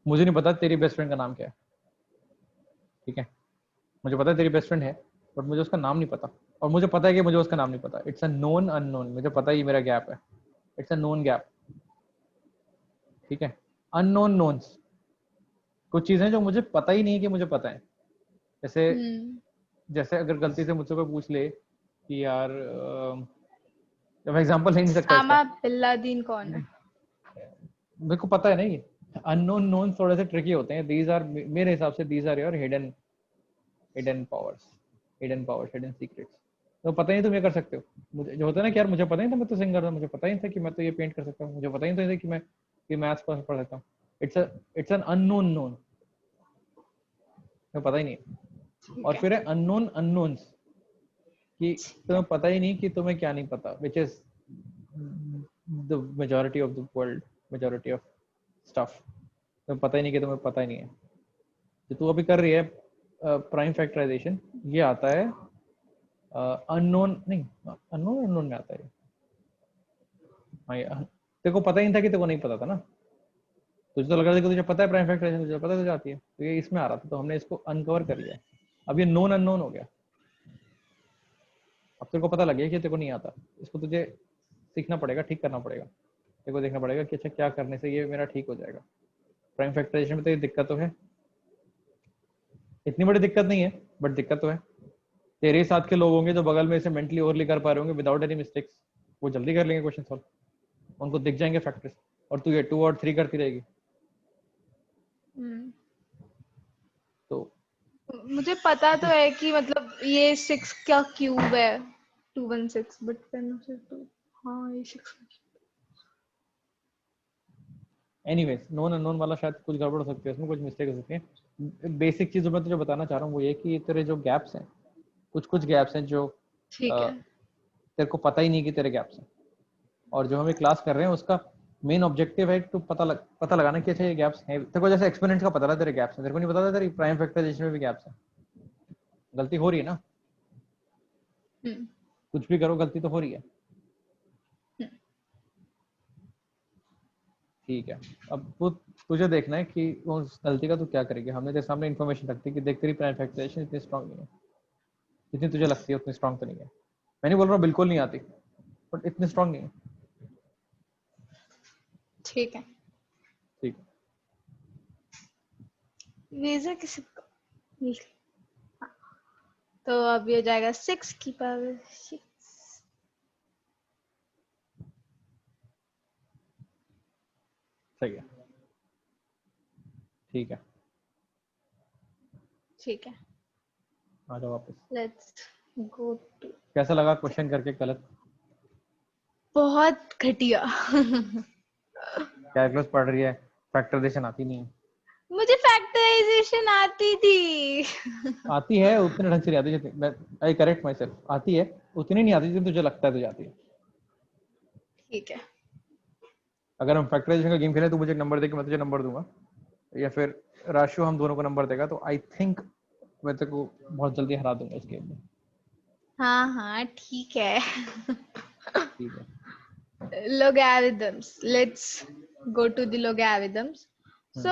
मुझे नहीं पता तेरी बेस्ट फ्रेंड का नाम क्या है, ठीक है। मुझे पता है तेरी बेस्ट फ्रेंड है बट मुझे उसका नाम नहीं पता, और मुझे पता है कि मुझे उसका नाम नहीं पता। इट्स अ नोन अननोन, मुझे पता है ये मेरा गैप है, इट्स अ नोन गैप, ठीक है। अननोन नोन्स, कुछ चीजें जो मुझे पता ही नहीं कि मुझे पता है। जैसे जैसे अगर गलती से मुझसे कोई पूछ ले कि यार मैं एग्जांपल ले नहीं सकता इसका, उसामा बिन लादेन कौन है? मेरे को पता है ना ये अननोन नोन थोड़े से ट्रिकी होते हैं। दीज आर, मेरे हिसाब से these are your hidden, hidden powers, hidden secrets. तो पता ही तुम ये कर सकते हो। मुझे जो होता है ना कि यार मुझे पता ही था मैं तो सिंगर था, मुझे पता ही था कि मैं तो ये पेंट कर सकता हूँ, मुझे पता ही था कि मैं ये मैथ्स पढ़ सकता हूँ। इट्स एन अननोन नोन, तुम्हें पता ही नहीं। और फिर है अननोन अननोन्स, कि तुम्हें पता ही नहीं कि तुम्हें क्या नहीं पता, which is the majority of the world, majority of stuff. तुम्हें पता ही नहीं कि तुम्हें पता ही नहीं है। जो तू अभी कर रही है प्राइम फैक्टराइजेशन, ये आता है अननोन, नहीं अननोन अननोन में आता है। हाँ, तेरे को पता ही नहीं था कि तेरे को नहीं पता था ना, तुझे तो लग रहा था कि तुझे पता है प्राइम फैक्टराइजेशन, तुझे पता तो जाती है, तो ये इसमें आ रहा था, तो हमने इसको अनकवर कर लिया। अब ये नोन अननोन हो गया। अब तेरे को पता लग गया कि तेरे को नहीं आता, इसको तुझे सीखना पड़ेगा, ठीक करना पड़ेगा। तेरे को देखना पड़ेगा कि अच्छा क्या करने से ये मेरा ठीक हो जाएगा। प्राइम फैक्टराइजेशन में तो ये दिक्कत तो है, इतनी बड़ी दिक्कत नहीं है बट दिक्कत तो है। तेरे साथ के लोग होंगे जो बगल में इसे मेंटली ओवरली कर पा रहे होंगे विदाउट एनी मिस्टेक्स, वो जल्दी कर लेंगे क्वेश्चन सॉल्व, उनको दिख जाएंगे फैक्टर्स, और तू ये 2 और 3 करती रहेगी। तो मुझे पता तो है कि मतलब ये 6 का क्यूब है 216, बट फिर तो हाँ ये 6। एनीवेज नॉन अननोन वाला शायद कुछ गड़बड़ हो सकती है, उसमें कुछ मिस्टेक हो सकती है। बेसिक चीज मैं तुझे बताना चाह रहा हूँ वो ये कि तेरे जो गैप्स हैं, कुछ कुछ गैप्स हैं जो ठीक है। तेरे को पता ही नहीं कि तेरे गैप्स हैं, और जो हम ये क्लास कर रहे हैं उसका मेन ऑब्जेक्टिव है तो पता लगाना कि अच्छा ये गैप्स हैं। तेरे को जैसे एक्सपोनेंट्स का पता था तेरे गैप्स हैं, तेरे को नहीं पता था तेरी प्राइम फैक्टराइजेशन में भी गैप्स हैं। गलती हो रही है ना, कुछ भी करो गलती तो हो रही है। ठीक है, अब तुझे देखना है कि उस गलती का तू क्या करेगी। हमने तेरे सामने इन्फॉर्मेशन रखती है कि देख तेरी प्राइम फैक्टराइजेशन इतनी स्ट्रांग नहीं है, जितनी तुझे लगती है उतनी स्ट्रांग तो नहीं है। मैं नहीं बोल रहा हूँ बिल्कुल नहीं आती, बट इतनी स्ट्रांग नहीं है। ठीक है। ठीक है, वीजा किसी को हाँ। तो अब ये हो जाएगा 6 की पावर 6। सही है। ठीक है, ठीक है, आ जाओ वापस। Let's go to. कैसा लगा क्वेश्चन करके गलत? बहुत घटिया। कैलकुलस पढ़ रही है, फैक्टराइजेशन आती नहीं है। मुझे फैक्टराइजेशन आती थी। आती है उतने ढंग से नहीं आती जितनी, मैं आई करेक्ट माई सेल्फ, आती है उतनी नहीं आती जितनी तुझे लगता है तुझे आती है। ठीक है। अगर हम फैक्टराइजेशन का गेम खेलें तो मुझे नंबर देके मैं तुझे नंबर दूंगा, या फिर राशु हम दोनों को नंबर देगा, तो आई थिंक मैं तेरे को बहुत जल्दी हरा दूंगा इस गेम में। हाँ हाँ ठीक है। ठीक है। logarithms, let's go to the logarithms. So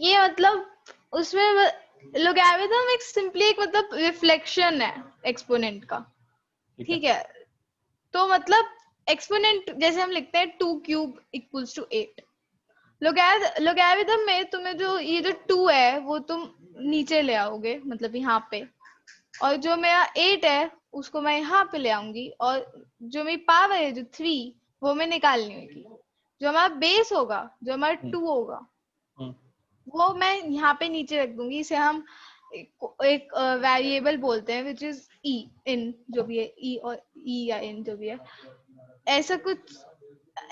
ये मतलब उसमें logarithm एक simply एक मतलब रिफ्लेक्शन है एक्सपोनेंट का। ठीक है, तो मतलब एक्सपोनेंट जैसे हम लिखते हैं 2 क्यूब इक्वल्स टू 8। लोगैरिथम में तुम्हें जो ये जो 2 है वो तुम नीचे ले आओगे, मतलब यहाँ पे, और जो मेरा 8 है उसको मैं यहाँ पे ले आऊंगी, और जो मेरी पावर है जो 3 वो मैं निकालनी होगी। जो हमारा बेस होगा, जो हमारा 2 होगा, वो मैं यहाँ पे नीचे रख दूंगी। इसे हम एक वेरिएबल बोलते हैं विच इज ई इन, जो भी है ई और ई या इन जो भी है, ऐसा कुछ,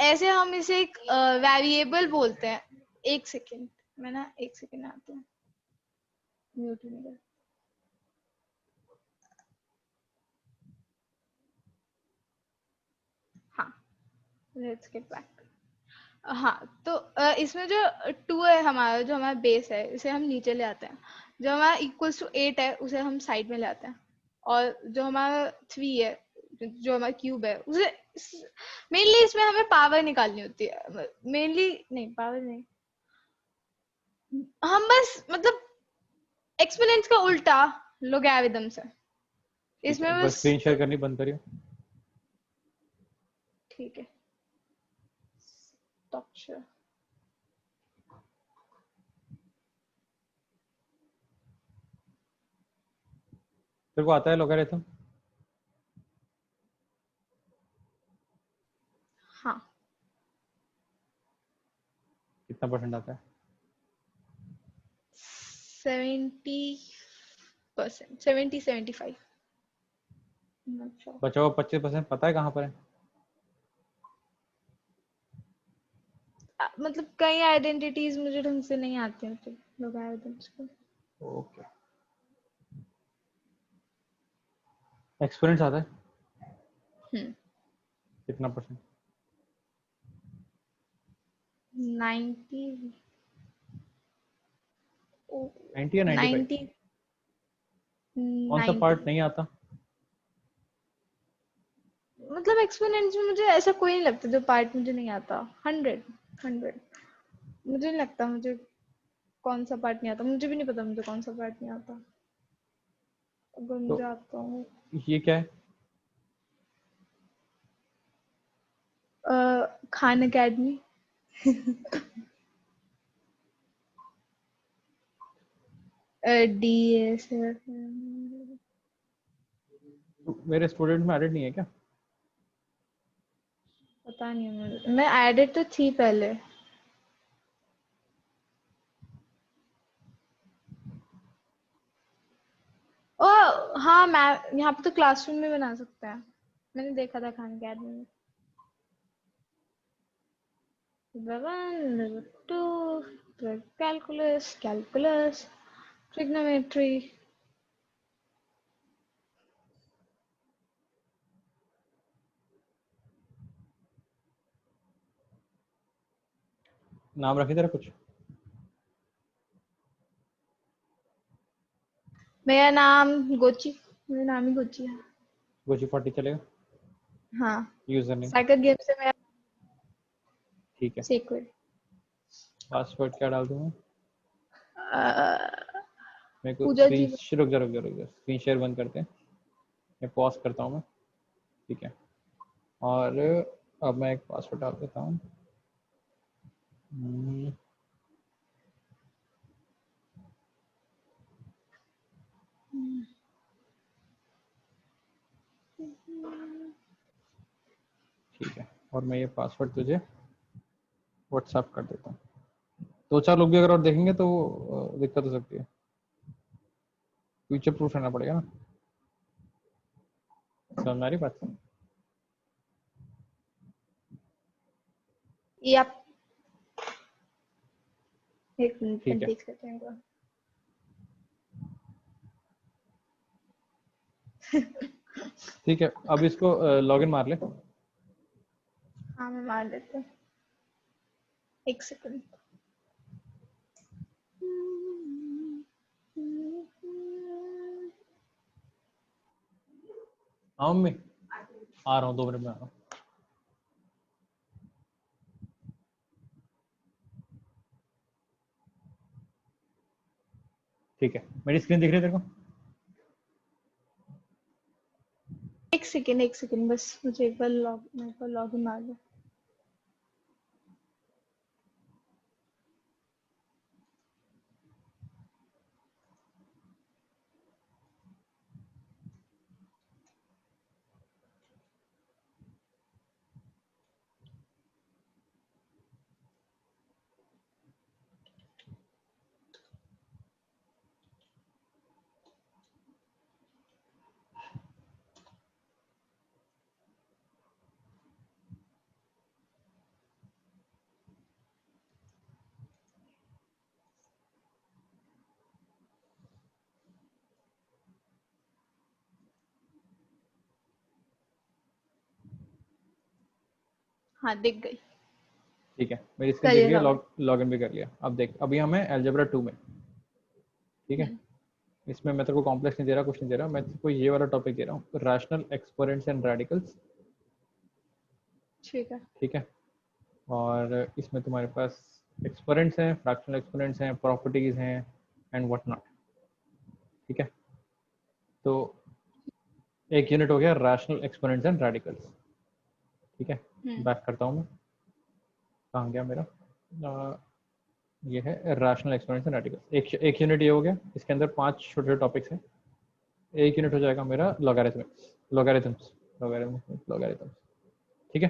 ऐसे हम इसे एक वेरिएबल बोलते हैं। एक सेकेंड, मैं ना एक सेकेंड आती हूँ, म्यूट नहीं कर। हाँ, लेट्स गेट बैक। हाँ, तो इसमें जो 2 है हमारा, जो हमारा बेस है, इसे हम नीचे ले आते हैं। जो हमारा इक्वल्स टू 8 है उसे हम साइड में ले आते हैं, और जो हमारा 3 है, जो हमारा क्यूब है, उसे मेनली इसमें हमें पावर निकालनी होती है। मेनली नहीं, पावर नहीं, हम बस मतलब एक्सपोनेंट्स का उल्टा लोगैरिथम्स है इसमें बस बस। स्क्रीन शेयर करनी बंद करियो। ठीक है, स्टॉप शेयर। तेरे को आता है लोगैरिथम? हाँ, कितना परसेंट आता है? 70%, 70-75। बचा हुआ 25% पता है कहाँ पर है? मतलब कई आइडेंटिटीज मुझे ढंग से नहीं आती हैं, तो लोगैरिथम्स को। ओके, एक्सपोनेंट्स आता है कितना परसेंट? 90 90 या 95? 90 कौन सा 90। पार्ट नहीं आता? मतलब एक्सपोनेंट्स में मुझे ऐसा कोई नहीं लगता जो पार्ट मुझे नहीं आता। 100 मुझे नहीं लगता मुझे कौन सा पार्ट नहीं आता। मुझे भी नहीं पता मुझे कौन सा पार्ट नहीं आता। अगर तो मुझे आता हूँ ये क्या है? खान अकेडमी। डी एस मेरे स्टूडेंट में एडिट नहीं है क्या? पता नहीं मुझे, मैं एडिट तो थी पहले। ओ हाँ, मैं यहाँ पे तो क्लासरूम में बना सकते हैं, मैंने देखा था खान अकेडमी में। Level 1, level 2, calculus, calculus, trigonometry. नाम रखे तेरा कुछ? मेरा नाम गोची, मेरा नाम ही गोची है। गोची 40 चलेगा? हाँ, यूजर नेम? साइकिल गेम से मेरा ठीक है। सीक्वल। पासवर्ड क्या डाल दूँ मैं? मेरे को पूजा जी। रुक जा स्क्रीन शेयर बंद करते हैं, मैं पॉज करता हूँ मैं। ठीक है, और अब मैं एक पासवर्ड डाल देता हूँ। ठीक है, और मैं ये पासवर्ड तुझे व्हाट्सएप कर देता हूँ। 2-4 लोग भी अगर और देखेंगे तो दिक्कत हो सकती है, फ्यूचर प्रूफ रहना पड़ेगा ना। समझ में आ रही बात? यप, एक मिनट ठीक में है, देख सकते हैं इनको। ठीक है, अब इसको लॉगिन मार ले। हाँ मैं मार देती हूँ, एक सेकंड। हाँ मम्मी, आ रहा हूँ 2 मिनट में आ रहा हूँ। ठीक है, मेरी स्क्रीन दिख रही है तेरे को? एक सेकंड बस, मुझे एक बार लॉग इन मार दो। हाँ दिख गई। ठीक है, मेरी स्क्रीन दिख करिए रही है, लॉग लॉगिन भी कर लिया। अब देख, अभी हम हैं अलजेब्रा 2 में। ठीक है, इन। इसमें मैं तेरे को कॉम्प्लेक्स नहीं दे रहा, कुछ नहीं दे रहा, मैं तेरे को ये वाला टॉपिक दे रहा हूँ, रैशनल एक्सपोनेंट्स एंड रेडिकल्स। ठीक है। ठीक है, और इसमें तुम्हारे पास एक्सपोनेंट्स हैं, फ्रैक्शनल एक्सपोनेंट्स हैं, प्रॉपर्टीज हैं एंड व्हाट नॉट। ठीक है, तो एक यूनिट हो गया रैशनल एक्सपोनेंट्स एंड रेडिकल्स। ठीक है, बैक करता हूँ मैं, कहाँ गया मेरा? ये है रैशनल एक्सपोनेंट्स एंड रेडिकल्स। एक यूनिट ये हो गया, इसके अंदर 5 छोटे छोटे टॉपिक्स हैं। एक यूनिट हो जाएगा मेरा लॉगरिथमिक्स, लॉगरिथम्स। ठीक है,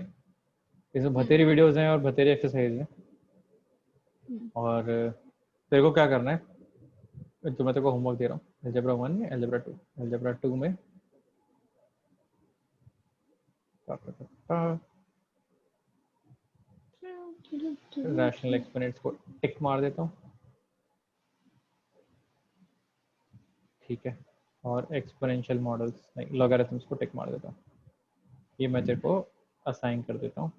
इसमें बतेरी वीडियोस हैं और बतेरी एक्सरसाइज हैं। और तेरे को क्या करना है, तो मैं तेरे को होमवर्क दे रहा हूँ, अलजेब्रा 1 में, अलजेब्रा 2 में रैशनल एक्सपोनेंट्स को टिक मार देता हूँ। ठीक है, और एक्सपोनेंशियल मॉडल्स नहीं, लॉगरिथम्स को टिक मार देता हूँ। ये मैं तेरे को असाइन कर देता हूँ।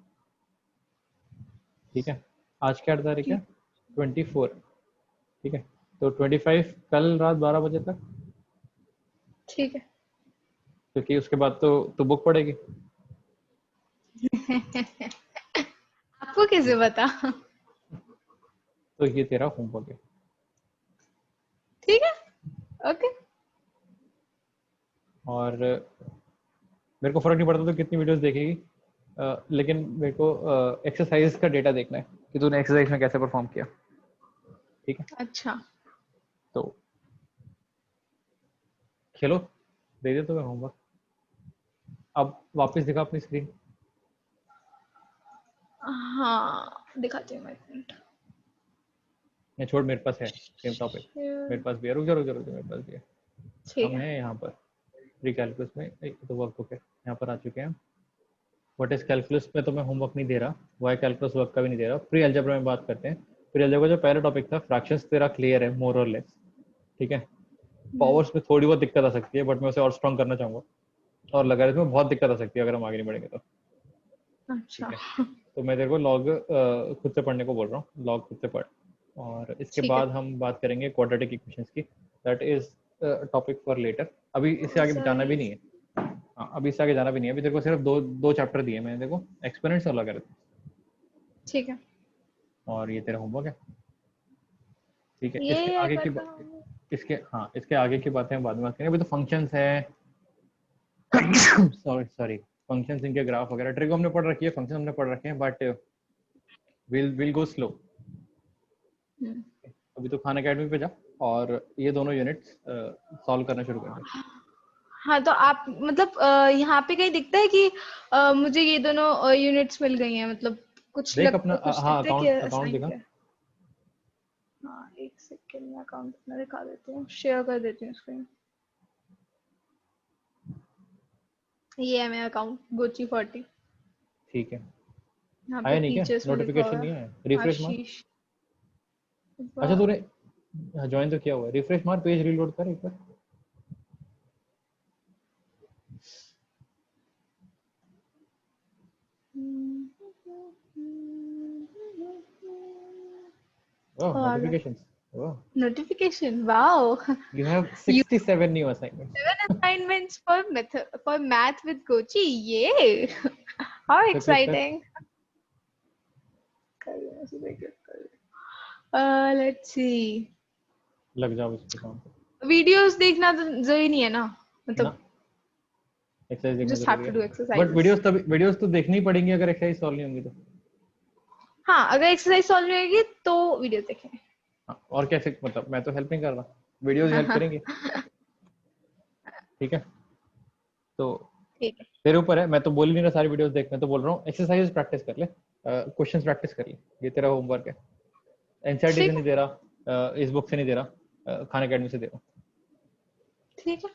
ठीक है, आज क्या तारीख है? 24। ठीक है, तो 25 कल रात 12 बजे तक, ठीक है। क्योंकि उसके बाद तो बुक पड़ेगी। आपको कैसे पता? तो ये तेरा होमवर्क है। ठीक है, ओके। और मेरे को फर्क नहीं पड़ता तो कितनी वीडियोस देखेगी, लेकिन मेरे को एक्सरसाइज का डेटा देखना है कि तूने एक्सरसाइज में कैसे परफॉर्म किया। ठीक है, अच्छा, तो खेलो, दे दे तुम्हें होमवर्क। अब वापस दिखा अपनी स्क्रीन। हाँ दिखाती हूँ मैं, एक मिनट। या छोड़, मेरे पास है सेम टॉपिक, मेरे पास भी है। रुक जा मेरे पास भी है। ठीक हम है। हैं यहाँ पर प्री कैलकुलस में, तो वर्कबुक है, यहाँ पर आ चुके हैं। व्हाट इज कैलकुलस में तो मैं होमवर्क नहीं दे रहा, वाई कैलकुलस वर्क का भी नहीं दे रहा। प्री अलजेब्रा में बात करते हैं। प्री अलजेब्रा जो पहला टॉपिक था फ्रैक्शंस, तेरा क्लियर है मोर और लेस, ठीक है। पावर्स में थोड़ी बहुत दिक्कत आ सकती है, बट मैं उसे और स्ट्रॉन्ग करना चाहूंगा। और लॉगरिथम में बहुत दिक्कत आ सकती है अगर हम आगे नहीं बढ़ेंगे तो, ठीक अच्छा। है। तो मैं तेरे को लॉग खुद से पढ़ने को बोल रहा हूँ, लॉग खुद से पढ़। और इसके ठीक है। बाद हम बात करेंगे क्वाड्रेटिक इक्वेशंस की, that is topic for later. अभी इससे आगे जाना भी नहीं है। हाँ, अभी इससे आगे जाना भी नहीं है। अभी तेरे को सिर्फ दो चैप्टर दिए मैंने, देखो एक्सपोनेंट्स और लॉगरिथम, ठीक है। और ये तेरा होमवर्क है, ठीक है। इसके ये आगे की पता हूँ। इसके आगे की बातें हम बाद में बात करेंगे। अभी तो फंक्शंस है सॉरी फंक्शंस, इनके ग्राफ वगैरह, ट्रिक हमने पढ़ रखी है, फंक्शन हमने पढ़ रखे हैं, बट विल गो स्लो। अभी तो खान अकेडमी पे जा और ये दोनों यूनिट्स सॉल्व करना शुरू कर दे। हाँ तो आप मतलब यहाँ पे कहीं दिखता है कि मुझे ये दोनों यूनिट्स मिल गई हैं, मतलब कुछ देख अपना कुछ हाँ, दिखता है कि अकाउंट असाइन दिखा। किया। हाँ एक सेकंड में अकाउंट अपना दिखा देती हूँ, शेयर कर देती हूँ स्क्रीन। ये है मेरा अकाउंट गोची 40। ठीक है, यहाँ पे आया नहीं क्या टीचर्स में लिखा हुआ नोटिफिकेशन? है नहीं आया, रिफ्रेश मार। आशीष। अच्छा तूने ज्वाइन तो किया हुआ है, रिफ्रेश मार, पेज रीलोड कर एक बार। Oh notifications, oh notification, wow. you have You 67 new assignments. 7 assignments for math with Gochi. Yay! How फिर क्लिक कर, exciting! Let's see. लग जाओ इस पे काम पे Videos देखना तो जरूरी नहीं है ना, ना, मतलब एक्सरसाइज देखना just have जरूरी to है। do but exercises. वीडियोस तो देखनी ही पड़ेंगी अगर एक्सरसाइज सॉल्व नहीं होंगी तो। हाँ अगर एक्सरसाइज सॉल्व होगी तो वीडियो देखें। हाँ, और कैसे, मतलब मैं तो हेल्प नहीं कर रहा, वीडियोस हेल्प करेंगे, ठीक है। तो ठीक है। तेरे ऊपर है, मैं तो बोल ही नहीं रहा सारी वीडियोस देख, मैं तो बोल रहा हूँ एक्सरसाइज प्रैक्टिस कर ले, क्वेश्चंस प्रैक्टिस कर ले, ये तेरा होमवर्क है। एनसीईआरटी से ठीक नहीं है। दे रहा, इस बुक से नहीं दे रहा, खान अकेडमी से दे रहा हूँ। ठीक है।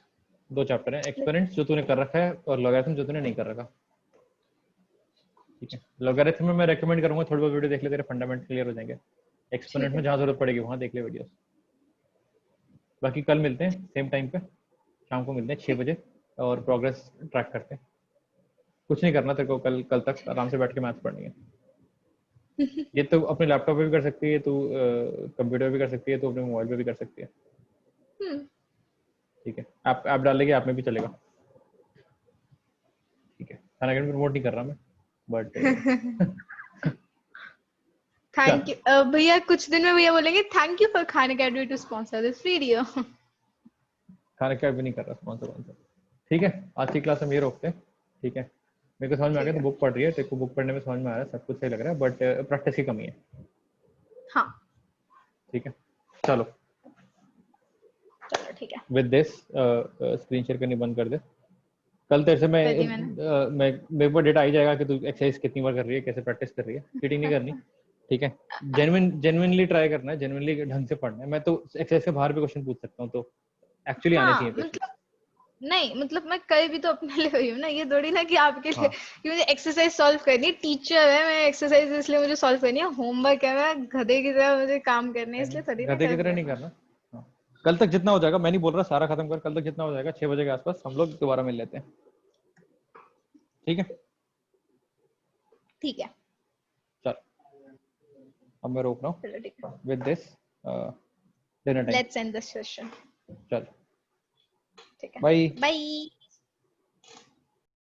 दो चैप्टर हैं, एक्सपेरिमेंट्स जो तूने कर रखा है और लॉगरिथम जो तूने नहीं कर रखा, ठीक है। लॉगरिथम में मैं रेकमेंड करूंगा थोड़ी बहुत वीडियो देख ले, तेरे फंडामेंटल क्लियर हो जाएंगे। एक्सपोनेंट ठीक में है। जहां जरूरत पड़ेगी वहां देख ले वीडियोस। बाकी कल मिलते हैं सेम टाइम पे, शाम को मिलते हैं 6 ठीक। बजे और प्रोग्रेस ट्रैक करते हैं। कुछ नहीं करना तेरे को, कल तक आराम से बैठ के मैथ्स पढ़नी है। ये तो अपने लैपटॉप पे भी कर सकती है तू, कंप्यूटर पे भी कर सकती है, तो अपने मोबाइल पे भी कर सकती है, ठीक है। ऐप डाल लेगी, ऐप में भी चलेगा, ठीक है। खाना अकेडमी प्रमोट नहीं कर रहा मैं, बट थैंक यू भैया, कुछ दिन में भैया बोलेंगे thank you for Khan Academy to sponsor this video. खाना अकेडमी नहीं कर रहा स्पॉन्सर, ठीक है। आज की क्लास हम ये रोकते हैं, ठीक है। मेरे को समझ में आ गया ठीक तो है। बुक पढ़ रही है, तेरे को बुक पढ़ने में समझ में आ रहा है, सब कुछ सही लग रहा है, बट प्रैक्टिस की कमी है, हाँ ठीक है। चलो चलो ठीक है। विद दिस स्क्रीन शेयर करनी बंद कर दे। कल तेरे से कर दी मैंने। मैं मेरे को डेटा आ ही जाएगा कि तू एक्सरसाइज कितनी बार कर रही है, कैसे प्रैक्टिस कर रही है, चीटिंग नहीं करनी, ठीक है। जेन्युइनली ट्राई करना है, जेन्युइनली ढंग से पढ़ना है। मैं तो एक्सरसाइज के बाहर भी क्वेश्चन पूछ सकता हूँ, तो एक्चुअली आने चाहिए हाँ क्वेश्चन। मतलब नहीं, मतलब मैं कल भी तो अपने लिए हुई हूँ ना, ये थोड़ी ना कि आपके लिए हाँ कि मुझे एक्सरसाइज सॉल्व करनी है। टीचर है मैं, एक्सरसाइज इसलिए मुझे सॉल्व करनी है। होमवर्क है, मैं गधे की तरह मुझे काम करने है, नहीं, इसलिए थोड़ी ना गधे की हेल्प तरह नहीं करना। करना। हाँ, कल तक जितना हो जाएगा, मैं नहीं बोल रहा सारा खत्म कर, कल तक जितना हो जाएगा 6 बजे के आसपास हम लोग दोबारा मिल लेते हैं, ठीक है। ठीक है। चल अब मैं रोक रहा चलो ठीक है। हूँ with this dinner time. Let's end this session. चल ठीक है। बाय। बाय।